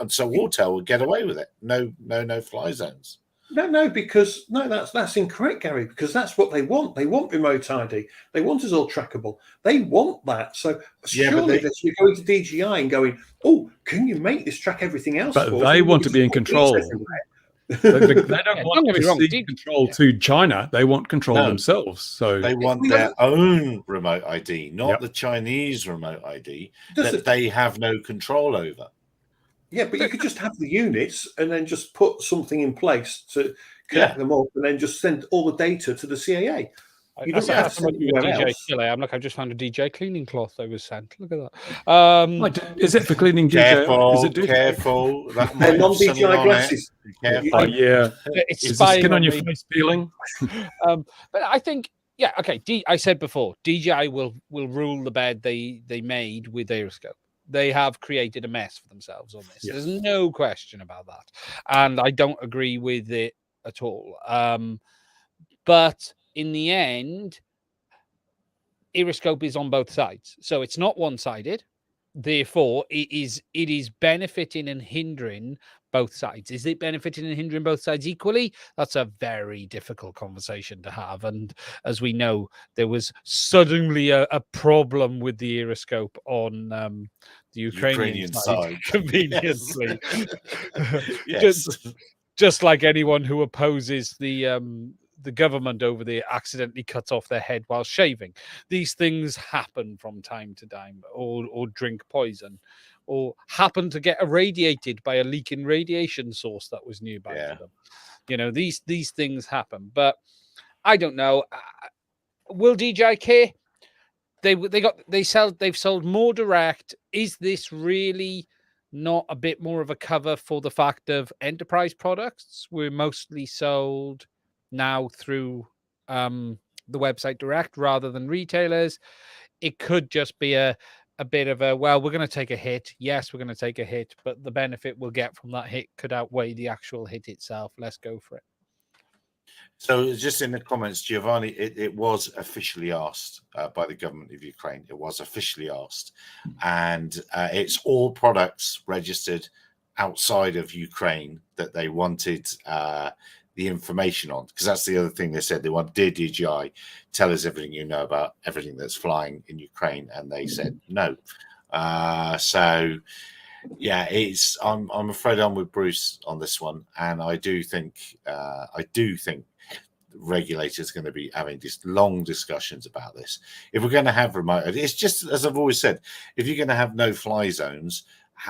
And so Autel will get away with it. No fly zones. No, because that's incorrect, Gary, because that's what they want. They want remote ID. They want us all trackable. They want that. So surely you're going to DJI and going, oh, can you make this track everything else? But they want to be in control. They don't want to cede control to China. They want control themselves. So they want their own remote ID, not the Chinese remote ID that they have no control over. Yeah, but you could just have the units and then just put something in place to connect them up and then just send all the data to the CAA. You don't have to send DJ Chile. I just found a DJ cleaning cloth I was sent. Look at that. Is it for cleaning DJ? Careful. They're non-DJI glasses. Careful. Yeah. It's is the skin on your face peeling? But I think, okay. I said before, DJI will rule the bed they made with Aeroscope. They have created a mess for themselves on this. Yes. There's no question about that. And I don't agree with it at all. But in the end, Aeroscope is on both sides. So it's not one-sided. Therefore, it is benefiting and hindering both sides. Is it benefiting and hindering both sides equally? That's a very difficult conversation to have. And as we know, there was suddenly a problem with the Aeroscope on the Ukrainian side. Conveniently. Yes. Just like anyone who opposes the government over there accidentally cuts off their head while shaving. These things happen from time to time, or drink poison, or happen to get irradiated by a leaking radiation source that was nearby to them. You know, these things happen. But I don't know. Will DJI care? They've sold more direct. Is this really not a bit more of a cover for the fact of enterprise products were mostly sold now through the website direct rather than retailers? It could just be a bit of a, well, we're going to take a hit. Yes, we're going to take a hit, but the benefit we'll get from that hit could outweigh the actual hit itself. Let's go for it. So just in the comments, Giovanni, it was officially asked by the government of Ukraine. It was officially asked. And it's all products registered outside of Ukraine that they wanted the information on, because that's the other thing they said. They want, dear DJI, tell us everything you know about everything that's flying in Ukraine, and they said no. So yeah, I'm afraid I'm with Bruce on this one, and I do think regulators are going to be having these long discussions about this. If we're going to have remote, it's just as I've always said, if you're going to have no-fly zones,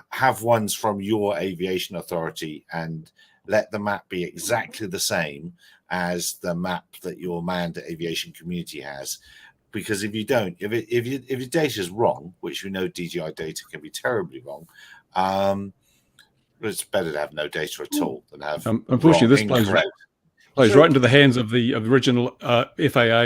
have ones from your aviation authority and let the map be exactly the same as the map that your manned aviation community has. Because if you don't, if your data is wrong, which we know DJI data can be terribly wrong, it's better to have no data at all than have. Unfortunately, this plays right into the hands of the original FAA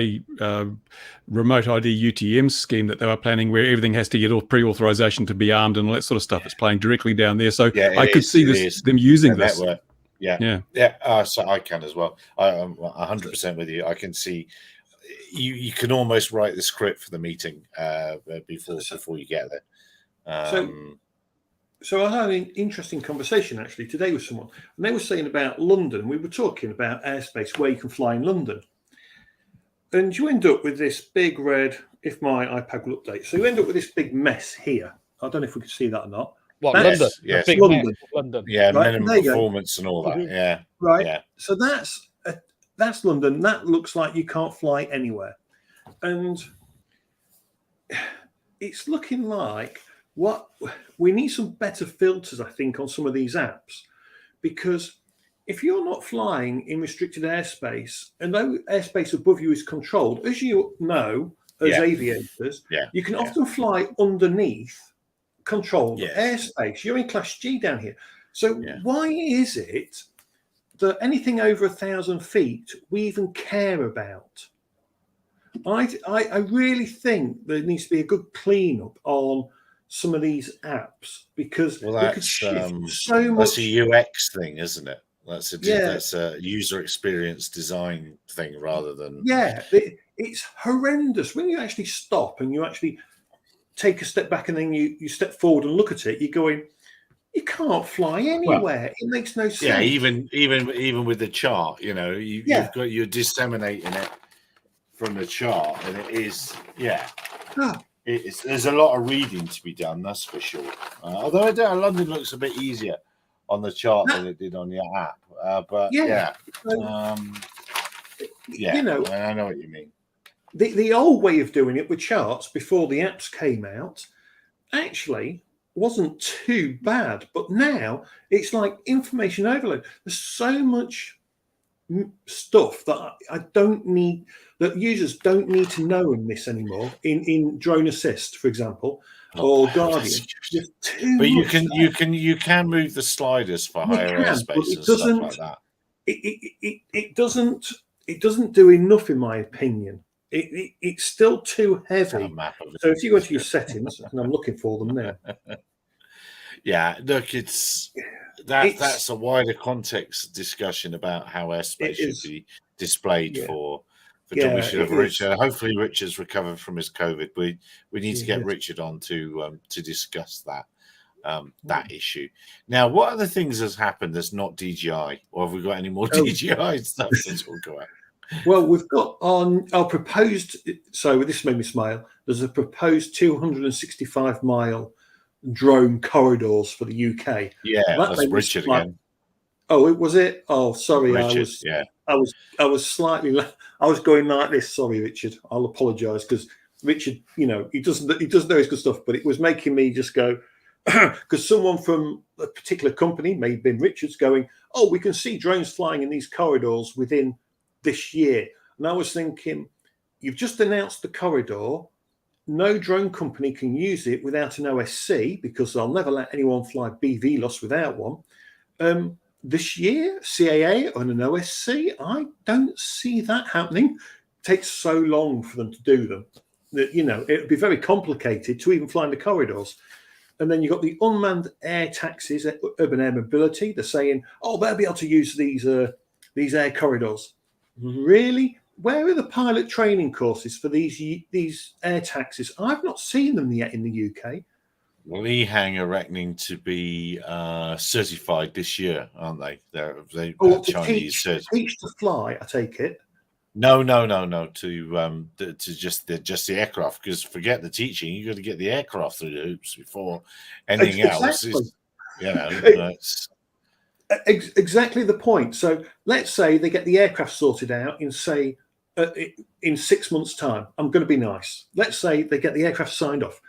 remote ID UTM scheme that they were planning, where everything has to get pre-authorization to be armed and all that sort of stuff. It's playing directly down there. So I could see them using this. Network. So I can as well. I'm 100% with you. I can see you can almost write the script for the meeting before you get there. So I had an interesting conversation actually today with someone, and they were saying about London. We were talking about airspace, where you can fly in London, and you end up with this big red. If my iPad will update, so you end up with this big mess here. I don't know if we can see that or not. What, London? Yes. London. Yeah, right? minimum performance and all that. Yeah. Right. Yeah. So that's London. That looks like you can't fly anywhere, and it's looking like what we need some better filters, I think, on some of these apps, because if you're not flying in restricted airspace, and though airspace above you is controlled, as you know, as aviators, you can often fly underneath controlled airspace. You're in Class G down here. So why is it that anything over 1,000 feet we even care about? I really think there needs to be a good cleanup on some of these apps, because we could shift so much. That's a UX thing, isn't it? That's a user experience design thing rather than... It's horrendous. When you actually stop and you actually take a step back and then you step forward and look at it, you're going, you can't fly anywhere. It makes no sense. Yeah, even with the chart, you're disseminating it from the chart, and it is there's a lot of reading to be done, that's for sure. Although London looks a bit easier on the chart than it did on the app, but I know what you mean. The old way of doing it with charts before the apps came out actually wasn't too bad, but now it's like information overload. There's so much stuff that I don't need, that users don't need to know in this anymore. In Drone Assist, for example, or Guardian. But you can move the sliders for higher airspace and stuff like that. It doesn't do enough, in my opinion. It's still too heavy. So if you go to your settings, and I'm looking for them now. Yeah, look, that's a wider context discussion about how airspace should be displayed for Richard. Hopefully, Richard's recovered from his COVID. We need to get Richard on to discuss that issue. Now, what other things has happened that's not DJI, or have we got any more DJI stuff to talk about? Well, we've got on our proposed. So this made me smile. There's a proposed 265-mile drone corridors for the UK. Yeah, that's Richard again. Oh, was it? Oh, sorry, Richard, I was slightly. I was going like this. Sorry, Richard. I'll apologise, because Richard, he doesn't know his good stuff, but it was making me just go, because someone from a particular company, may have been Richard's, going, oh, we can see drones flying in these corridors within this year. And I was thinking, you've just announced the corridor. No drone company can use it without an OSC, because they'll never let anyone fly BVLOS without one. This year, CAA on an OSC, I don't see that happening. It takes so long for them to do them that, it would be very complicated to even fly in the corridors. And then you've got the Unmanned Air Taxis, Urban Air Mobility. They're saying, oh, they'll be able to use these air corridors. Really? Where are the pilot training courses for these air taxis? I've not seen them yet in the UK. Well, EHang are reckoning to be certified this year, aren't they? They're Chinese teach to fly, I take it. No. To just the aircraft. Because forget the teaching, you got to get the aircraft through the hoops before anything else. It's exactly the point. So let's say they get the aircraft sorted out in 6 months' time. I'm going to be nice. Let's say they get the aircraft signed off.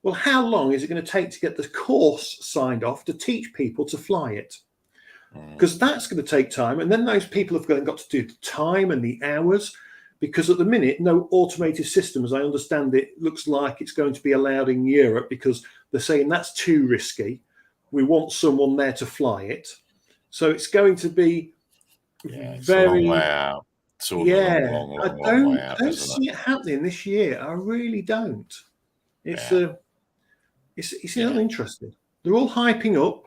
Well, how long is it going to take to get the course signed off to teach people to fly it? Because that's going to take time. And then those people have got to do the time and the hours, because at the minute, no automated system, as I understand it, looks like it's going to be allowed in Europe, because they're saying that's too risky. We want someone there to fly it. So it's going to be very... long way out. Long I don't see it happening this year. I really don't. It's not interesting. They're all hyping up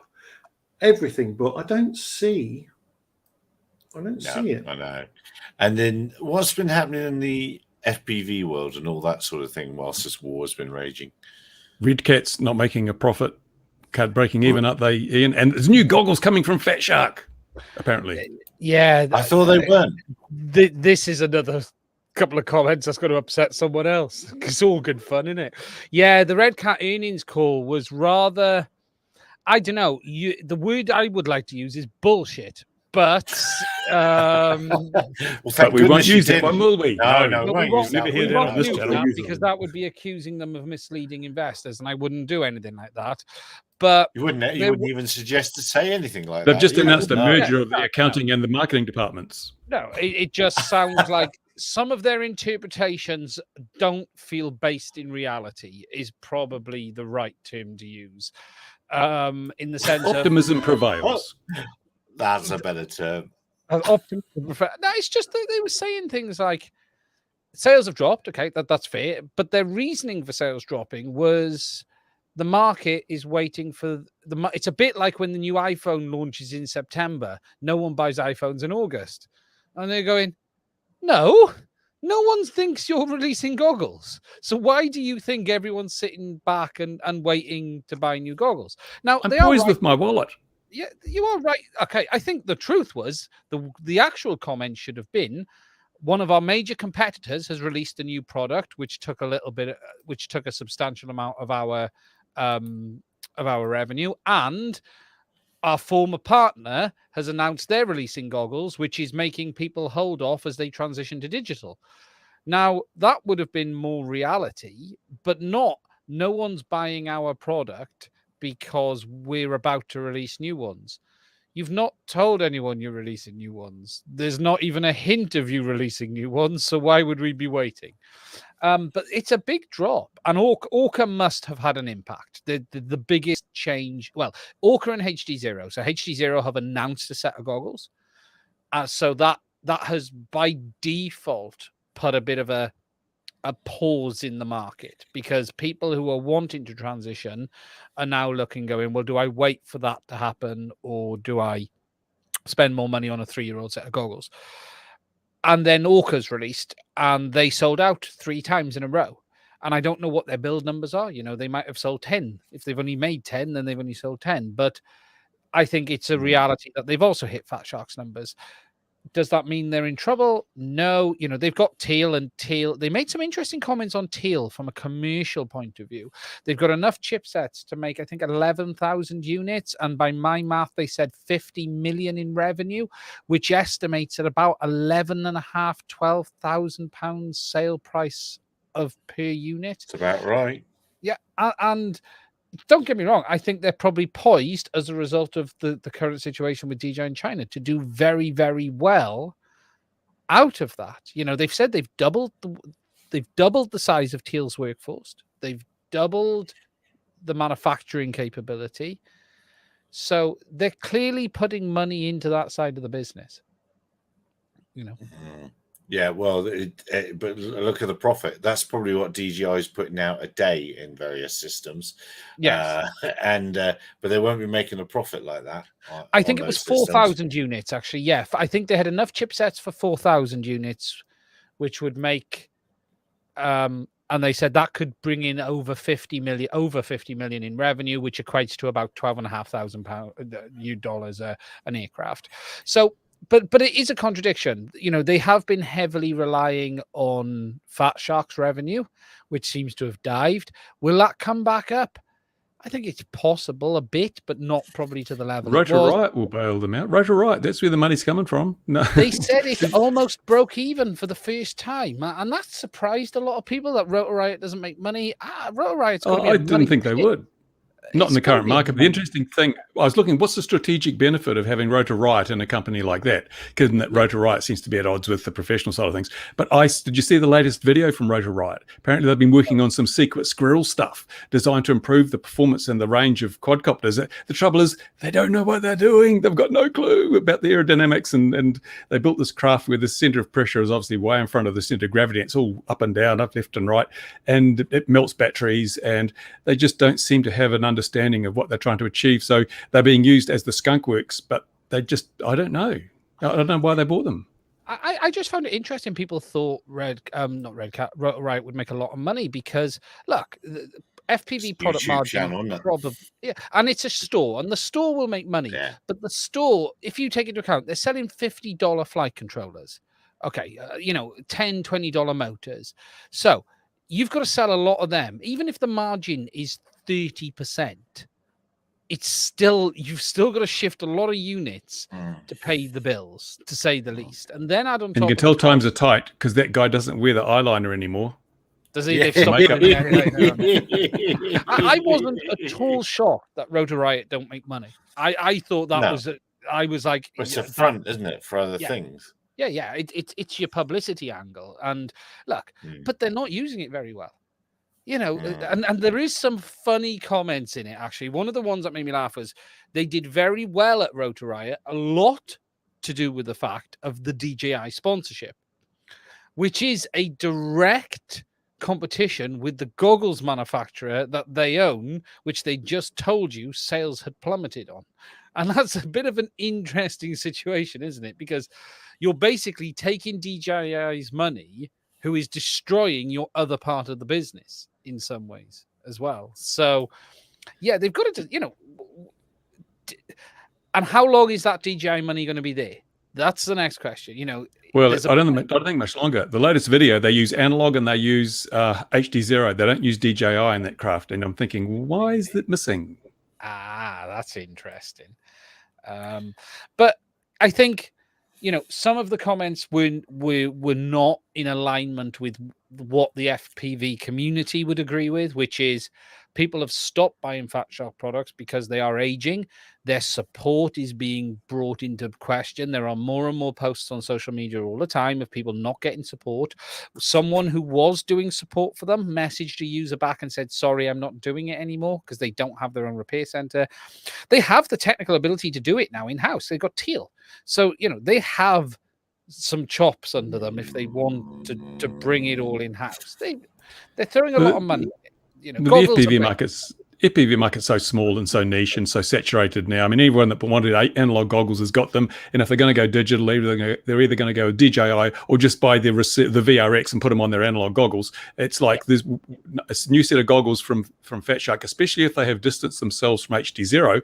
everything, but I don't see it. I know. And then what's been happening in the FPV world and all that sort of thing whilst this war has been raging? Red Cat's not making a profit. Cat breaking even, aren't they, Ian? And there's new goggles coming from Fat Shark, apparently. Yeah. I thought they weren't. This is another couple of comments that's going to upset someone else. It's all good fun, isn't it? Yeah, the Red Cat earnings call was rather, I don't know, the word I would like to use is bullshit. But we won't use it, will we? No, we won't use that, because that would be accusing them of misleading investors, and I wouldn't do anything like that. But you wouldn't even suggest to say anything like They've that. just announced a merger Yeah, of the accounting and the marketing departments. No, it just sounds like some of their interpretations don't feel based in reality is probably the right term to use. In the sense optimism of prevails. That's a better term. Optimism. No, it's just that they were saying things like sales have dropped. Okay, that's fair. But their reasoning for sales dropping was the market is waiting for it's a bit like when the new iPhone launches in September. No one buys iPhones in August. And they're going, no one thinks you're releasing goggles. So why do you think everyone's sitting back and waiting to buy new goggles? Now, I'm poised with my wallet. Yeah, you are right. Okay, I think the truth was the actual comment should have been one of our major competitors has released a new product, which took a substantial amount of our revenue, and our former partner has announced they're releasing goggles, which is making people hold off as they transition to digital. Now, that would have been more reality, but no one's buying our product because we're about to release new ones. You've not told anyone you're releasing new ones. There's not even a hint of you releasing new ones, so why would we be waiting? But it's a big drop, and Orca must have had an impact. The biggest change, well, Orca and HD Zero. So HD Zero have announced a set of goggles, so that has by default put a bit of a pause in the market, because people who are wanting to transition are now going, well, do I wait for that to happen, or do I spend more money on a 3-year-old set of goggles? And then Orca's released, and they sold out 3 times in a row. And I don't know what their build numbers are. They might have sold 10. If they've only made 10, then they've only sold 10. But I think it's a reality that they've also hit Fat Shark's numbers. Does that mean they're in trouble? No. They've got Teal, and Teal. They made some interesting comments on Teal from a commercial point of view. They've got enough chipsets to make, I think, 11,000 units. And by my math, they said 50 million in revenue, which estimates at about 11,500, 12,000 pounds sale price per unit. That's about right. Yeah. And don't get me wrong, I think they're probably poised as a result of the current situation with DJI in China to do very, very well out of that. They've said they've doubled the size of Teal's workforce. They've doubled the manufacturing capability. So they're clearly putting money into that side of the business. Yeah, well, but look at the profit. That's probably what DJI is putting out a day in various systems. Yes, but they won't be making a profit like that. I think it was 4,000 units, actually. Yeah, I think they had enough chipsets for 4,000 units, which would make, and they said that could bring in over 50 million in revenue, which equates to about $12,500 an aircraft. So. But it is a contradiction. They have been heavily relying on Fat Shark's revenue, which seems to have dived. Will that come back up? I think it's possible a bit, but not probably to the level. Rotor Riot will bail them out. Rotor Riot, that's where the money's coming from. No. They said it almost broke even for the first time, and that surprised a lot of people that Rotor Riot doesn't make money. Rotor Riot's going to be I didn't think they would. Not in the current market. But the interesting thing, I was looking, what's the strategic benefit of having Rotor Riot in a company like that? Given that Rotor Riot seems to be at odds with the professional side of things. But did you see the latest video from Rotor Riot? Apparently they've been working on some secret squirrel stuff designed to improve the performance and the range of quadcopters. The trouble is they don't know what they're doing. They've got no clue about the aerodynamics, and they built this craft where the center of pressure is obviously way in front of the center of gravity. It's all up and down, up, left and right, and it melts batteries, and they just don't seem to have an understanding of what they're trying to achieve. So they're being used as the skunk works, but I don't know. I don't know why they bought them. I just found it interesting. People thought Rotor Riot would make a lot of money because, look, the FPV product margin, probably, yeah, and it's a store, and the store will make money. Yeah. But the store, if you take into account, they're selling $50 flight controllers. Okay, $10, $20 motors. So you've got to sell a lot of them, even if the margin is 30%. It's still, you've still got to shift a lot of units to pay the bills, to say the least. And then add on top, and you can tell times are tight because that guy doesn't wear the eyeliner anymore. Does he? They've stopped putting I wasn't at all shocked that Rotor Riot don't make money. I thought that was. I was like, it's a front, isn't it, for other things? Yeah. It's your publicity angle, and look, but they're not using it very well. And there is some funny comments in it. Actually, one of the ones that made me laugh was they did very well at Rotor Riot. A lot to do with the fact of the DJI sponsorship, which is a direct competition with the goggles manufacturer that they own, which they just told you sales had plummeted on. And that's a bit of an interesting situation, isn't it? Because you're basically taking DJI's money, who is destroying your other part of the business in some ways as well. So, yeah, they've got to, and how long is that DJI money going to be there? That's the next question. Well, I don't think much longer. The latest video, they use analog and they use HD0. They don't use DJI in that craft. And I'm thinking, why is it missing? That's interesting. But I think, some of the comments were not in alignment with what the FPV community would agree with, which is people have stopped buying Fat Shark products because they are aging. Their support is being brought into question. There are more and more posts on social media all the time of people not getting support. Someone who was doing support for them messaged a user back and said, sorry, I'm not doing it anymore, because they don't have their own repair center. They have the technical ability to do it now in-house. They've got Teal. So, they have some chops under them if they want to bring it all in-house. They're throwing a lot of money. The FPV market's so small and so niche and so saturated now. I mean, everyone that wanted analog goggles has got them, and if they're going to go digital, they're either going to go with DJI or just buy the VRX and put them on their analog goggles. It's like there's a new set of goggles from Fat Shark, especially if they have distanced themselves from HD0.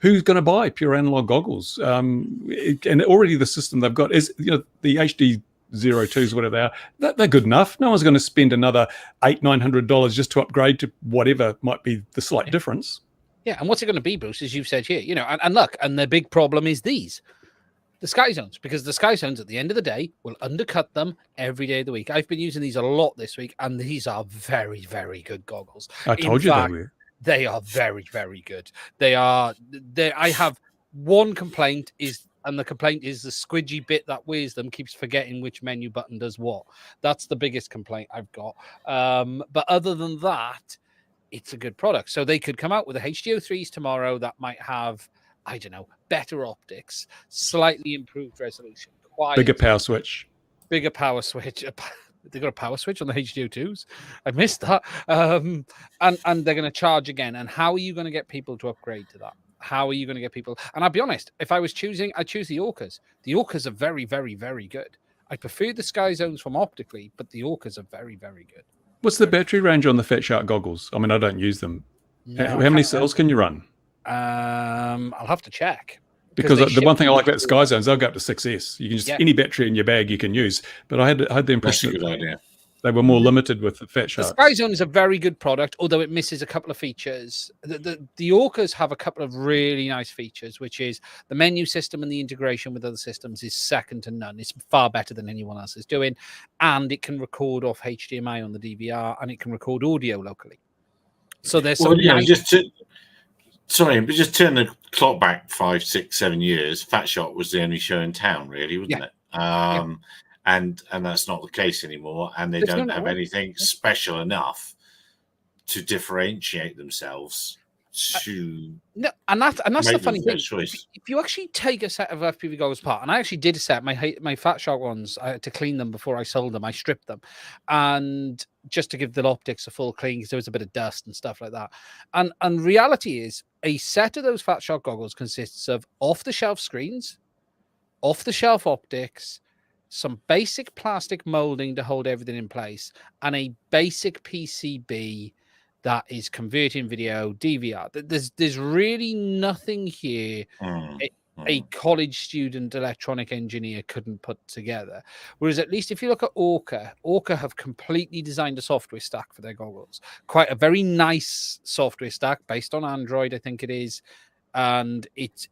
Who's going to buy pure analog goggles? And already the system they've got is, the HD02s, whatever they are, they're good enough. No one's going to spend another $800-900 just to upgrade to whatever might be the slight difference. Yeah, and what's it going to be, Bruce, as you've said here? And look, and the big problem is the Sky Zones, because the Sky Zones at the end of the day will undercut them every day of the week. I've been using these a lot this week, and these are very, very good goggles. I told you they were. They are very, very good. I have one complaint and the complaint is the squidgy bit that wears them keeps forgetting which menu button does what. That's the biggest complaint I've got. But other than that, it's a good product. So they could come out with the HDO3s tomorrow that might have, I don't know, better optics, slightly improved resolution, bigger power switch. They've got a power switch on the HDO2s. I missed that. And they're going to charge again. And how are you going to get people to upgrade to that? How are you going to get people? And I'll be honest, if I was choosing, I'd choose the Orcas. The Orcas are very, very, very good. I prefer the Sky Zones from optically, but the Orcas are very, very good. What's the battery range on the Fat Shark goggles? I mean, I don't use them. No, how many cells can you run? I'll have to check. Because the one thing I like about the Sky Zones, they'll go up to 6S. You can just any battery in your bag you can use. But I had the impression that's a good idea. They were more limited with the Fat Shark. The Sky Zone is a very good product, although it misses a couple of features. The Orcas have a couple of really nice features, which is the menu system and the integration with other systems is second to none. It's far better than anyone else is doing. And it can record off HDMI on the DVR, and it can record audio locally. So there's some but just turn the clock back 5, 6, 7 years. Fat Shark was the only show in town, really, wasn't it? And that's not the case anymore. And they don't have anything special enough to differentiate themselves. And that's the funny thing. If you actually take a set of FPV goggles apart, and I actually did a set, my Fat Shark ones, I had to clean them before I sold them. I stripped them, and just to give the optics a full clean because there was a bit of dust and stuff like that. And reality is, a set of those Fat Shark goggles consists of off-the-shelf screens, off-the-shelf optics, some basic plastic molding to hold everything in place, and a basic PCB that is converting video DVR. There's really nothing here a college student electronic engineer couldn't put together. Whereas at least if you look at Orca have completely designed a software stack for their goggles. Quite a very nice software stack based on Android, I think it is. And it's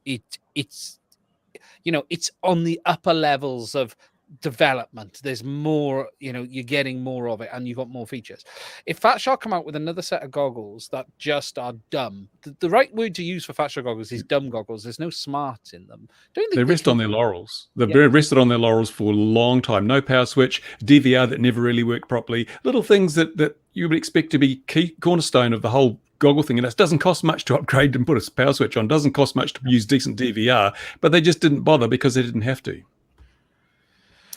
on the upper levels of development. There's more, you're getting more of it, and you've got more features. If Fat Shark come out with another set of goggles that just are dumb, the right word to use for Fat Shark goggles is dumb goggles. There's no smarts in them. They rest on their laurels. They've rested on their laurels for a long time. No power switch, DVR that never really worked properly. Little things that you would expect to be key cornerstone of the whole goggle thing. And it doesn't cost much to upgrade and put a power switch on. Doesn't cost much to use decent DVR, but they just didn't bother because they didn't have to.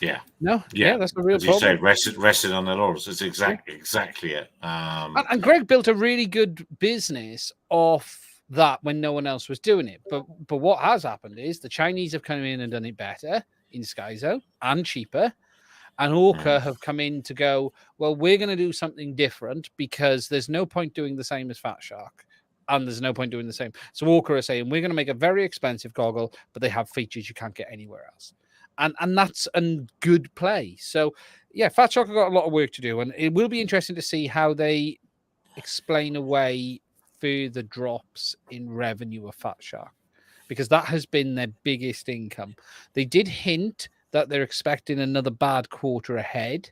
Yeah. No. Yeah, that's the real problem. You say, rested on their laurels. It's exactly it. And Greg built a really good business off that when no one else was doing it. But what has happened is the Chinese have come in and done it better in Skyzo and cheaper. And Orca have come in to go, well, we're going to do something different because there's no point doing the same as Fat Shark. And there's no point doing the same. So Orca are saying, we're going to make a very expensive goggle, but they have features you can't get anywhere else. And that's a good play. So, yeah, Fat Shark have got a lot of work to do. And it will be interesting to see how they explain away further drops in revenue of Fat Shark, because that has been their biggest income. They did hint that they're expecting another bad quarter ahead,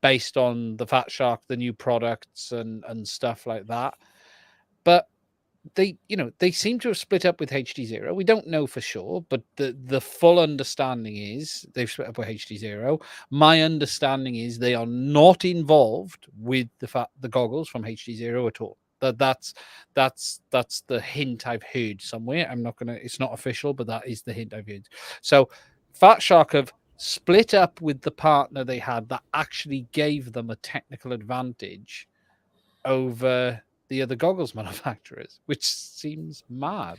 based on the Fat Shark, the new products and stuff like that. But they seem to have split up with HD0. We don't know for sure, but the full understanding is they've split up with HD0. My understanding is they are not involved with the goggles from HD0 at all. That's the hint I've heard somewhere. It's not official, but that is the hint I've heard. So Fat Shark have split up with the partner they had that actually gave them a technical advantage over the other goggles manufacturers, which seems mad.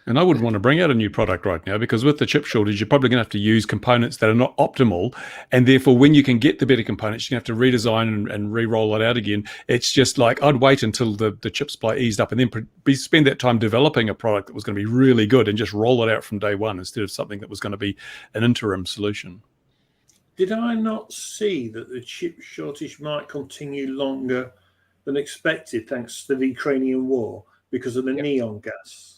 And I wouldn't want to bring out a new product right now, because with the chip shortage, you're probably going to have to use components that are not optimal. And therefore, when you can get the better components, you're going to have to redesign and re-roll it out again. It's just like, I'd wait until the chip supply eased up and then spend that time developing a product that was going to be really good and just roll it out from day one instead of something that was going to be an interim solution. Did I not see that the chip shortage might continue longer than expected thanks to the Ukrainian war because of the neon gas?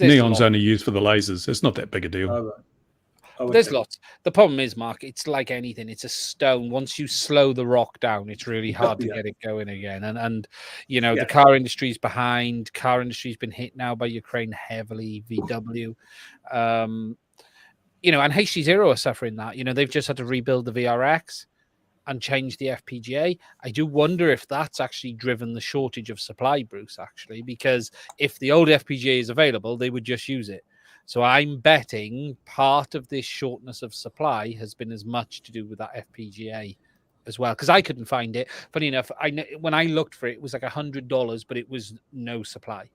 Neon's only used for the lasers. It's not that big a deal. Oh, right. There's lots. The problem is, Mark, it's like anything. It's a stone. Once you slow the rock down, it's really hard to get it going again. And the car industry's behind. Car industry's been hit now by Ukraine heavily. VW, and HD0 are suffering that. They've just had to rebuild the VRX and change the FPGA. I do wonder if that's actually driven the shortage of supply, Bruce, actually, because if the old FPGA is available, they would just use it. So I'm betting part of this shortness of supply has been as much to do with that FPGA as well, because I couldn't find it. Funny enough, when I looked for it, it was like $100, but it was no supply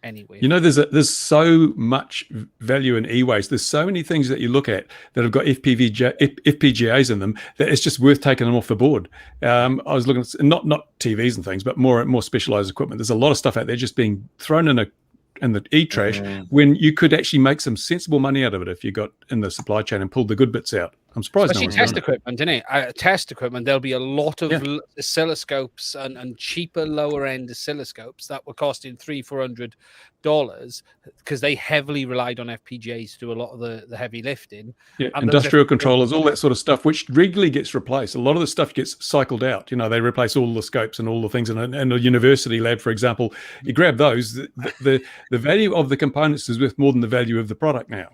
anyway. There's so much value in e-waste. There's so many things that you look at that have got FPGAs in them that it's just worth taking them off the board. I was looking at not TVs and things, but more specialized equipment. There's a lot of stuff out there just being thrown in the e-trash when you could actually make some sensible money out of it if you got in the supply chain and pulled the good bits out. I'm surprised. Especially test equipment, isn't it? Test equipment. There'll be a lot of oscilloscopes and cheaper, lower end oscilloscopes that were costing $300-400 because they heavily relied on FPGAs to do a lot of the heavy lifting. Yeah, and industrial controllers, all that sort of stuff, which regularly gets replaced. A lot of the stuff gets cycled out. They replace all the scopes and all the things in a university lab, for example. You grab those. The value of the components is worth more than the value of the product now.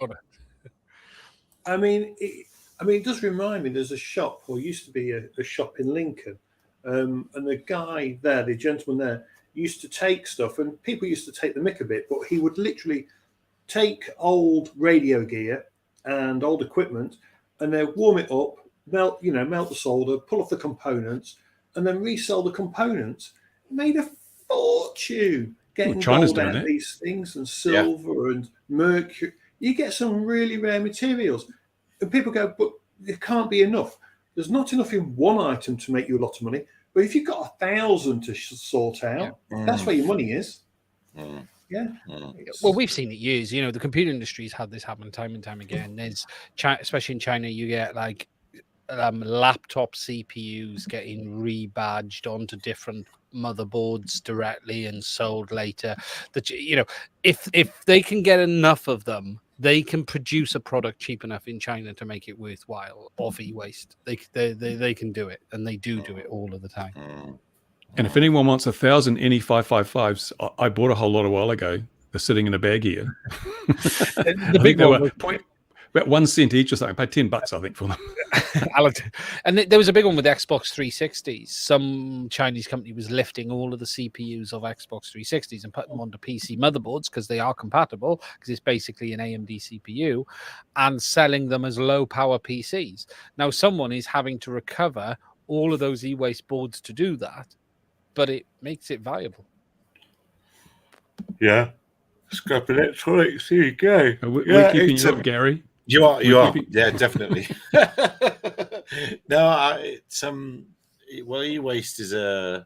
It does remind me, there's a shop, or used to be a shop in Lincoln, and the guy there, the gentleman there, used to take stuff, and people used to take the mick a bit, but he would literally take old radio gear and old equipment, and then warm it up, melt the solder, pull off the components, and then resell the components. Made a fortune getting gold out of these things, and silver and mercury. You get some really rare materials. And people go, but there can't be enough. There's not enough in one item to make you a lot of money. But if you've got 1,000 to sort out, that's where your money is. Yeah. Well, we've seen it years. The computer industry's had this happen time and time again. There's, especially in China, you get like laptop CPUs getting rebadged onto different motherboards directly and sold later. That if they can get enough of them they can produce a product cheap enough in China to make it worthwhile of e-waste. They can do it, and they do it all of the time. And if anyone wants 1,000 NE555s, I bought a whole lot a while ago. They're sitting in a bag here. The big one was about 1 cent each or something. I paid $10, I think, for them. And there was a big one with Xbox 360s. Some Chinese company was lifting all of the CPUs of Xbox 360s and putting them onto PC motherboards because they are compatible, because it's basically an AMD CPU, and selling them as low power PCs. Now, someone is having to recover all of those e-waste boards to do that, but it makes it viable. Yeah. Scrap electronics, here you go. We're keeping you up, Gary. You are. Yeah, definitely. No, well, e-waste is it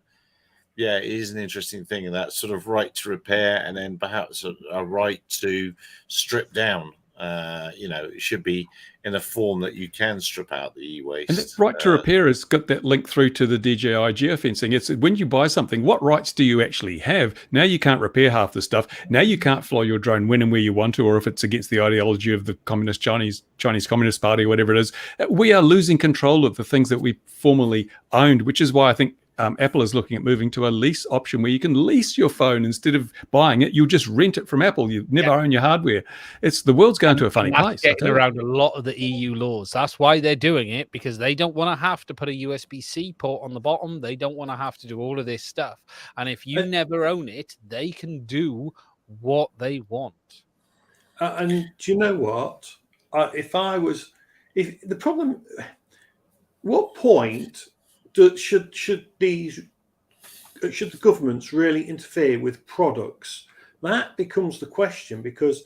is an interesting thing, and that sort of right to repair, and then perhaps a right to strip down. It should be in a form that you can strip out the e-waste. And that right to repair has got that link through to the DJI geofencing. It's when you buy something, what rights do you actually have? Now you can't repair half the stuff. Now you can't fly your drone when and where you want to, or if it's against the ideology of the Chinese Communist Party, or whatever it is. We are losing control of the things that we formerly owned, which is why I think Apple is looking at moving to a lease option where you can lease your phone instead of buying it. You just rent it from Apple. You never own your hardware. The world's going to a funny place. Getting around a lot of the EU laws. That's why they're doing it, because they don't want to have to put a USB-C port on the bottom. They don't want to have to do all of this stuff. And if you never own it, they can do what they want. And do you know what? What point should the governments really interfere with products? That becomes the question, because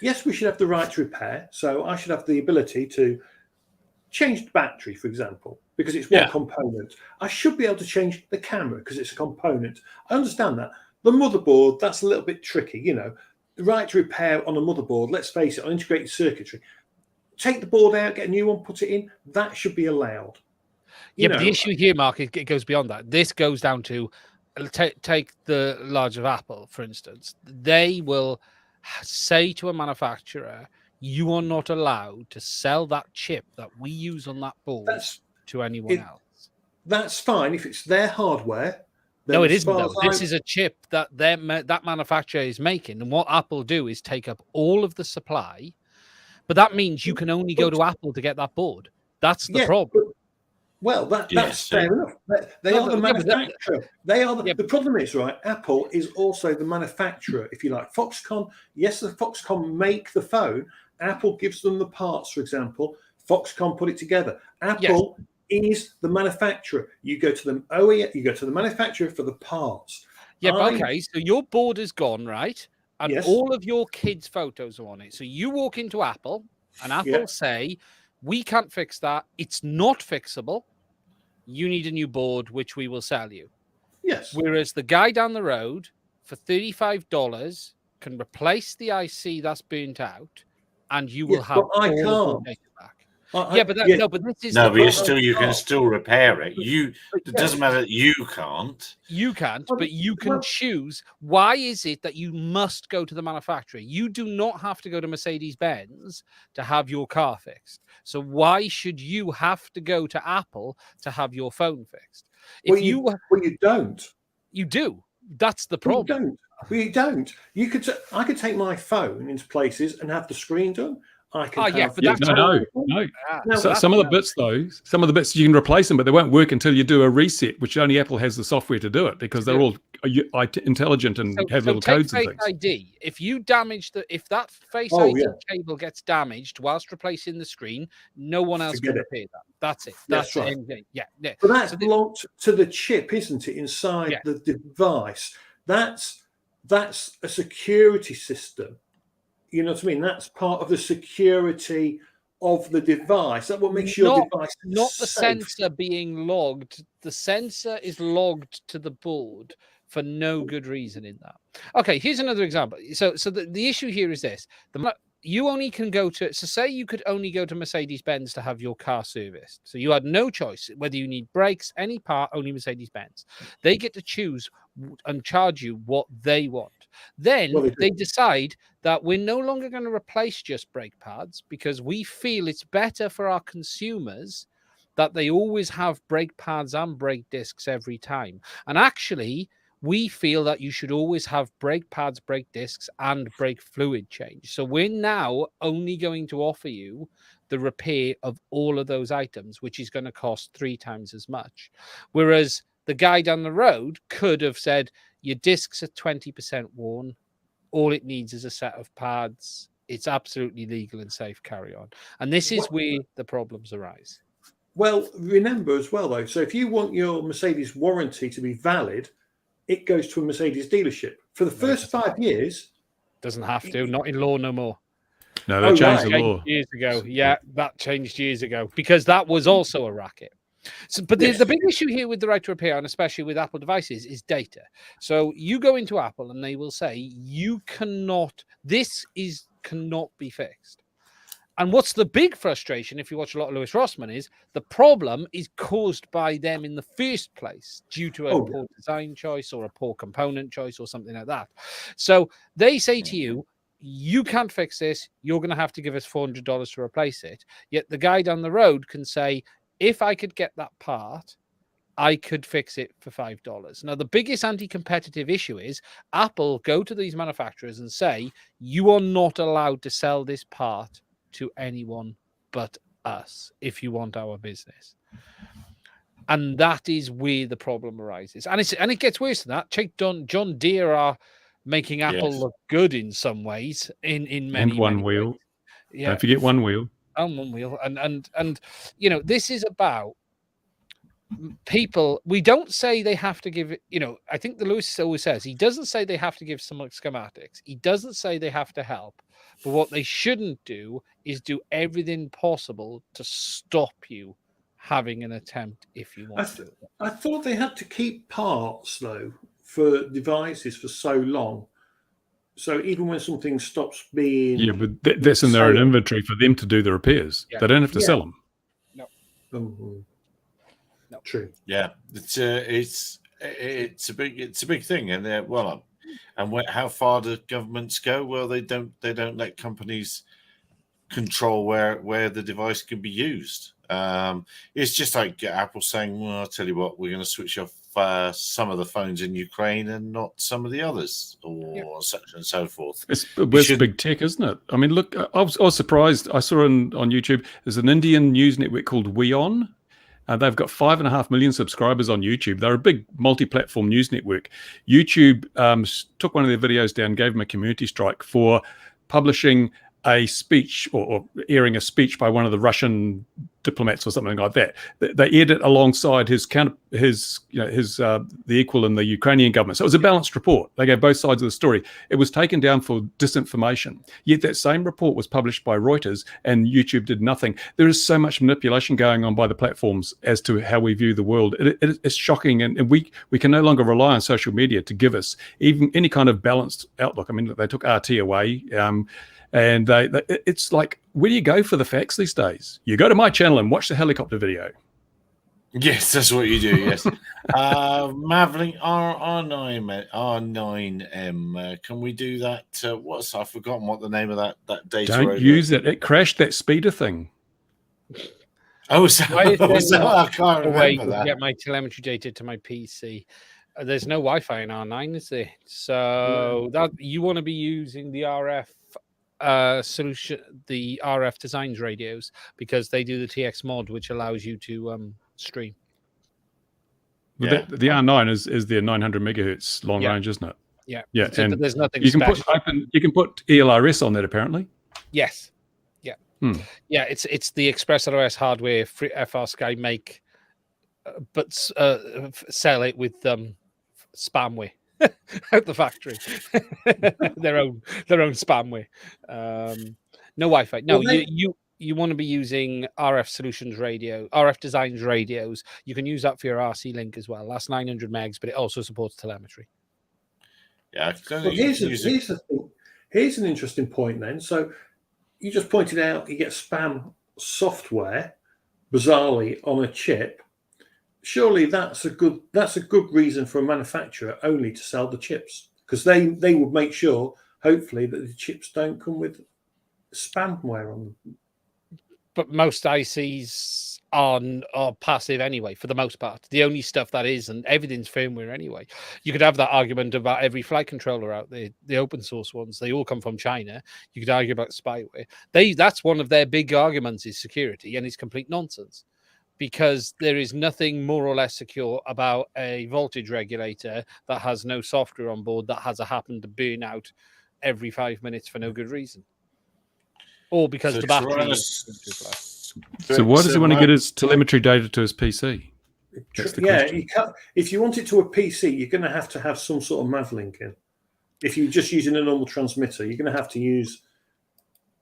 yes, we should have the right to repair. So I should have the ability to change the battery, for example, because it's one component. I should be able to change the camera because it's a component. I understand that. The motherboard, that's a little bit tricky. The right to repair on a motherboard, let's face it, on integrated circuitry, take the board out, get a new one, put it in, that should be allowed. But the issue here, Mark, it goes beyond that. This goes down to take the large of Apple, for instance. They will say to a manufacturer, you are not allowed to sell that chip that we use on that board to anyone else. That's fine if it's their hardware. No, it isn't, though. This is a chip that that manufacturer is making. And what Apple do is take up all of the supply. But that means you can only go to Apple to get that board. That's the problem. That's fair enough. They are the manufacturer. The problem is, right, Apple is also the manufacturer, if you like. Foxconn, yes, the Foxconn make the phone. Apple gives them the parts, for example. Foxconn put it together. Apple is the manufacturer. You go to the OEM, you go to the manufacturer for the parts. Okay, so your board is gone, right? And all of your kids' photos are on it. So you walk into Apple, and Apple say, we can't fix that. It's not fixable. You need a new board, which we will sell you. Yes. Whereas the guy down the road for $35 can replace the IC that's burnt out, and you will have I can't. Data back. But this is you can still repair it. It doesn't matter that you can't. You can't, but you can choose. Why is it that you must go to the manufacturer? You do not have to go to Mercedes-Benz to have your car fixed. So why should you have to go to Apple to have your phone fixed? You don't. You do. That's the problem. You don't. I could take my phone into places and have the screen done. No. Some of the bits, though, you can replace them, but they won't work until you do a reset, which only Apple has the software to do it, because they're all intelligent and have little codes and things. ID. If you damage if that Face ID cable gets damaged whilst replacing the screen, no one else can repair that. That's it. That's right. But that's locked to the chip, isn't it? Inside the device. That's a security system. You know what I mean? That's part of the security of the device. That's what makes your device not the safe. sensor being logged. The sensor is logged to the board for no good reason in that. Okay, here's another example. So the issue here is this. You only can go to... So say you could only go to Mercedes-Benz to have your car serviced. So you had no choice. Whether you need brakes, any part, only Mercedes-Benz. They get to choose and charge you what they want. Then they decide that we're no longer going to replace just brake pads because we feel it's better for our consumers that they always have brake pads and brake discs every time. And actually, we feel that you should always have brake pads, brake discs, and brake fluid change. So we're now only going to offer you the repair of all of those items, which is going to cost 3 times as much. Whereas the guy down the road could have said, your discs are 20% worn. All it needs is a set of pads. It's absolutely legal and safe, carry on. And this is where the problems arise. Well, remember as well, though, so if you want your Mercedes warranty to be valid, it goes to a Mercedes dealership. For the first 5 years... Doesn't have to. Not in law no more. No, they changed the law. Years ago. Yeah, that changed years ago because that was also a racket. So, but the big issue here with the right to repair, and especially with Apple devices, is data. So you go into Apple and they will say, cannot be fixed. And what's the big frustration, if you watch a lot of Lewis Rossman, is the problem is caused by them in the first place due to a poor design choice or a poor component choice or something like that. So they say to you, you can't fix this. You're going to have to give us $400 to replace it. Yet the guy down the road can say, if I could get that part, I could fix it for $5. Now, the biggest anti-competitive issue is Apple go to these manufacturers and say, you are not allowed to sell this part to anyone but us if you want our business. And that is where the problem arises. And it gets worse than that. Check John Deere are making Apple look good in some ways, in many, and one many wheel. ways. Yeah. Don't forget one wheel. And one wheel. And this is about people. We don't say they have to give it, I think the Lewis always says he doesn't say they have to give some schematics. He doesn't say they have to help. But what they shouldn't do is do everything possible to stop you having an attempt if you want to. I thought they had to keep parts, though, for devices for so long. So even when something stops being... Yeah, but that's in their own inventory for them to do the repairs. Yeah. They don't have to sell them. No. No. True. Yeah, it's a big thing, and how far do governments go? Well, they don't let companies control where the device can be used. It's just like Apple saying, well, I'll tell you what, we're going to switch off some of the phones in Ukraine and not some of the others, or such and so forth. It's big tech, isn't it? I mean, look, I was surprised. I saw on YouTube, there's an Indian news network called WeOn. They've got 5.5 million subscribers on YouTube. They're a big multi-platform news network. YouTube took one of their videos down, gave them a community strike for publishing a speech or airing a speech by one of the Russian diplomats or something like that. They aired it alongside the equal in the Ukrainian government. So it was a balanced report. They gave both sides of the story. It was taken down for disinformation. Yet that same report was published by Reuters and YouTube did nothing. There is so much manipulation going on by the platforms as to how we view the world. It's shocking, and we can no longer rely on social media to give us even any kind of balanced outlook. I mean, they took RT away. And it's like, where do you go for the facts these days? You go to my channel and watch the helicopter video. Yes, that's what you do, yes. Maverick R9M, can we do that? I've forgotten what the name of that data Don't use it. It crashed that speeder thing. Oh, I can't remember that. Get my telemetry data to my PC. There's no Wi-Fi in R9, is there? So that you want to be using the RF solution, the RF Designs radios, because they do the TX mod, which allows you to stream. The R9 is their 900 megahertz long range, isn't it? Yeah. So, and there's nothing you can special. you can put ELRS on that, apparently. Yes. Yeah. Yeah. It's the Express LRS hardware FR Sky make, but sell it with spamware. Out the factory, their own spamware. No Wi-Fi. No, you want to be using RF Solutions radio, RF Designs radios. You can use that for your RC link as well. That's 900 megs, but it also supports telemetry. Yeah. Here's the thing. Here's an interesting point then. So you just pointed out you get spam software, bizarrely, on a chip. Surely that's a good reason for a manufacturer only to sell the chips, because they would make sure, hopefully, that the chips don't come with spamware on them. But most ICs are passive anyway, for the most part. The only stuff that isn't, everything's firmware anyway. You could have that argument about every flight controller out there, the open source ones. They all come from China. You could argue about spyware. That's one of their big arguments is security, and it's complete nonsense. Because there is nothing more or less secure about a voltage regulator that has no software on board that has happened to burn out every 5 minutes for no good reason. Or because the battery is. So why does he want to get his telemetry data to his PC? Yeah, you can't. If you want it to a PC, you're going to have some sort of MAV link in. If you're just using a normal transmitter, you're going to have to use.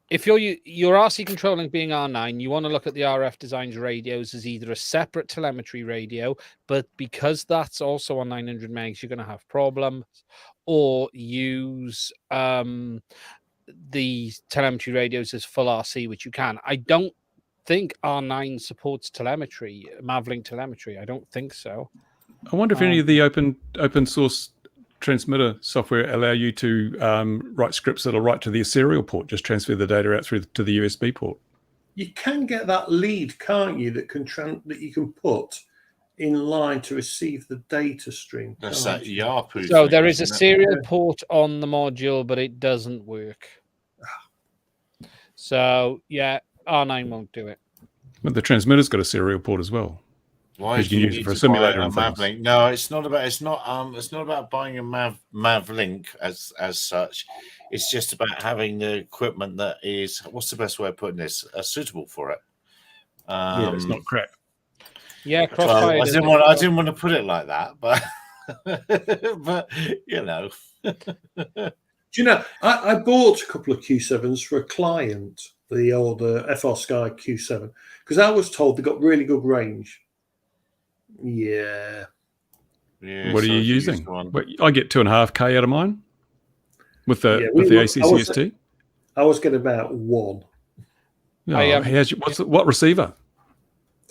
If your RC controlling being R9, you want to look at the RF Designs radios as either a separate telemetry radio, but because that's also on 900 megs, you're going to have problems, or use the telemetry radios as full RC, which you can. I don't think R9 supports telemetry, Mavlink telemetry. I don't think so. I wonder if any of the open source transmitter software allow you to write scripts that'll write to the serial port, just transfer the data out through to the USB port. You can get that lead, can't you? That you can put in line to receive the data stream. That's that YARPU. So there is a serial port on the module, but it doesn't work. So yeah, R9 won't do it. But the transmitter's got a serial port as well. Why do you use it for a simulator and Mavlink? No, it's not about buying a Mavlink as such. It's just about having the equipment that is, what's the best way of putting this, suitable for it. Yeah, it's not crap. Yeah, Crossfire. Well, I didn't want to put it like that, but but you know. Do you know, I bought a couple of Q7s for a client, the old FR Sky Q7, because I was told they got really good range. Yeah. What are you using? I get 2.5K out of mine with the ACCST. I was getting about 1. What receiver?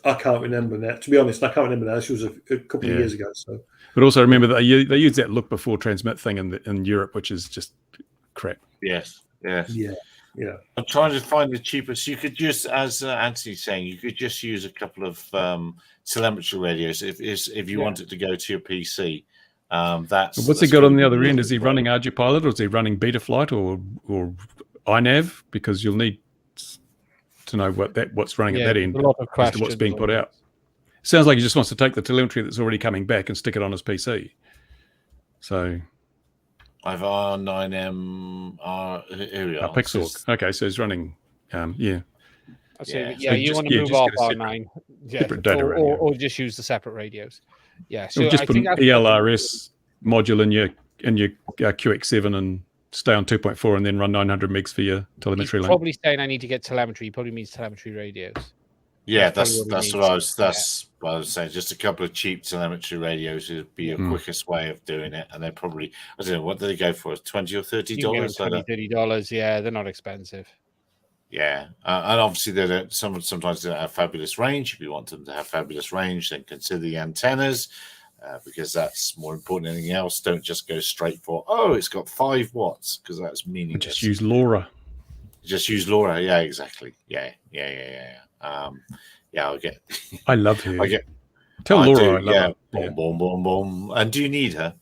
I can't remember now. To be honest, I can't remember now. This was a couple of years ago. So, but also remember that they use that look before transmit thing in Europe, which is just crap. Yes. Yeah. I'm trying to find the cheapest. You could just, as Anthony's saying, you could just use a couple of telemetry radios if you want it to go to your PC. What's he got on the other end? Is he running ArduPilot, or is he running Betaflight or iNav? Because you'll need to know what's running at that end as to what's being put out. Sounds like he just wants to take the telemetry that's already coming back and stick it on his PC. So I've R9M here we are. Pixel. Okay, so he's running you want to move off R9, or just use the separate radios. Yeah, so just put an ELRS module in your QX7 and stay on 2.4 and then run 900 megs for your telemetry link. Probably saying I need to get telemetry. He probably means telemetry radios. Yeah, that's what I was saying. Just a couple of cheap telemetry radios would be a quickest way of doing it, and they're probably, I don't know, what do they go for? $20 or $30? $30. Yeah, they're not expensive. Yeah, and obviously they don't. Sometimes they don't have fabulous range. If you want them to have fabulous range, then consider the antennas. Because that's more important than anything else. Don't just go straight for, it's got 5 watts, because that's meaningless. Just use LoRa. Yeah, exactly. Yeah. I'll get. I love her. Tell Laura I love her. Boom, boom, boom, boom. And do you need her?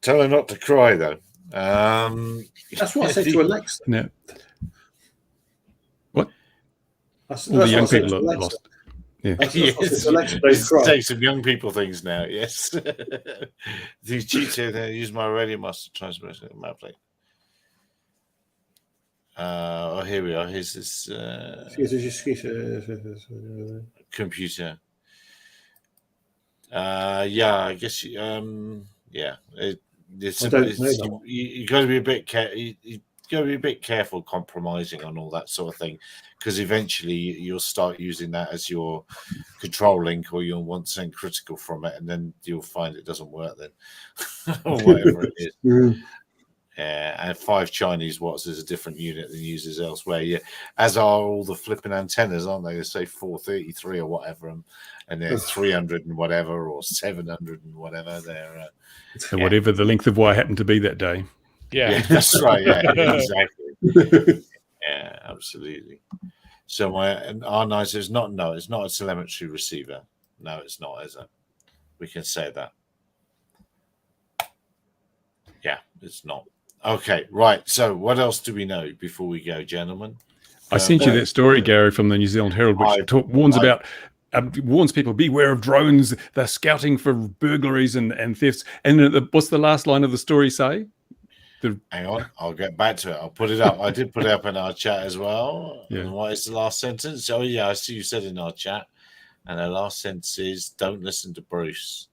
Tell her not to cry, though. That's what I said to Alexa. No. What? That's all the young people are lost. Yeah. Take some young people things now. Yes. The cheater, they use my radio master transmission map plate. Here we are. Here's this computer. I guess. You got to be a bit careful. You got to be a bit careful compromising on all that sort of thing, because eventually you'll start using that as your control link, or you'll want something critical from it, and then you'll find it doesn't work then, or whatever it is. And 5 Chinese watts is a different unit than uses elsewhere. Yeah, as are all the flipping antennas, aren't they? They say 433 or whatever, and they're 300 and whatever, or 700 and whatever. They're whatever the length of wire happened to be that day. Yeah, that's right. Yeah, exactly. Yeah, absolutely. So my R9 says it's not a telemetry receiver. No, it's not, is it? We can say that. Yeah, it's not. Okay, right. So what else do we know before we go, gentlemen? I sent you that story, Gary, from the New Zealand Herald, which warns people, beware of drones. They're scouting for burglaries and thefts. And what's the last line of the story say? Hang on, I'll get back to it. I'll put it up. I did put it up in our chat as well. Yeah. And what is the last sentence? Oh, yeah, I see you said in our chat. And the last sentence is, don't listen to Bruce.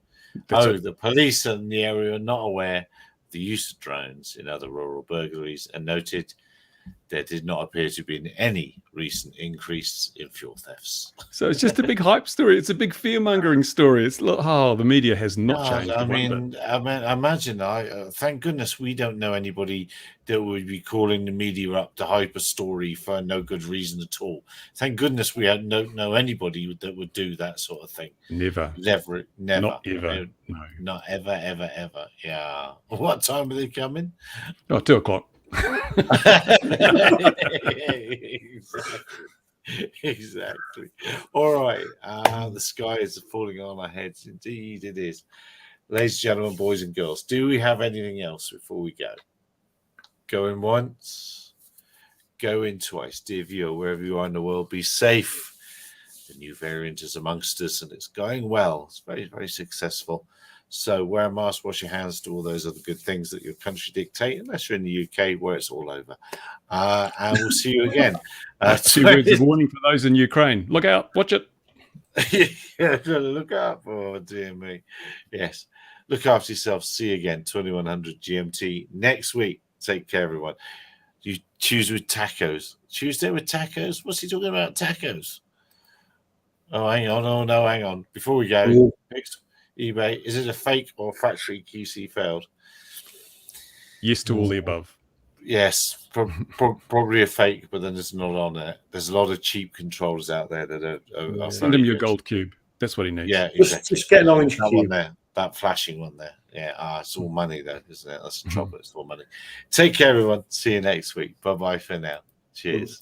The police in the area are not aware of the use of drones in other rural burglaries and noted there did not appear to be any recent increase in fuel thefts. So it's just a big hype story. It's a big fear-mongering story. It's the media has not changed. I imagine. Thank goodness we don't know anybody that would be calling the media up to hype a story for no good reason at all. Thank goodness we don't know anybody that would do that sort of thing. Never. Not ever. No. Not ever. Yeah. What time are they coming? 2 o'clock. Exactly. All right. The sky is falling on our heads. Indeed, it is. Ladies and gentlemen, boys and girls, do we have anything else before we go? Going once, going twice. Dear viewer, wherever you are in the world, be safe. The new variant is amongst us, and it's going well. It's very, very successful. So wear a mask, wash your hands, do all those other good things that your country dictate, unless you're in the UK where it's all over. And we'll see you again. 2 words of warning for those in Ukraine. Look out. Watch it. Yeah, look out. Oh, dear me. Yes. Look after yourself. See you again, 2100 GMT next week. Take care, everyone. You choose with tacos. Tuesday with tacos? What's he talking about, tacos? Oh, hang on. Oh, no, hang on. Before we go, eBay, is it a fake or factory QC failed? Yes to all the above. Yes, probably a fake, but then there's not on it. There's a lot of cheap controllers out there that are send him your gold cube. That's what he needs. Yeah, exactly. Just get an orange cube. One there, that flashing one there. Yeah, it's all money though, isn't it? That's the trouble. It's all money. Take care, everyone. See you next week. Bye bye for now. Cheers.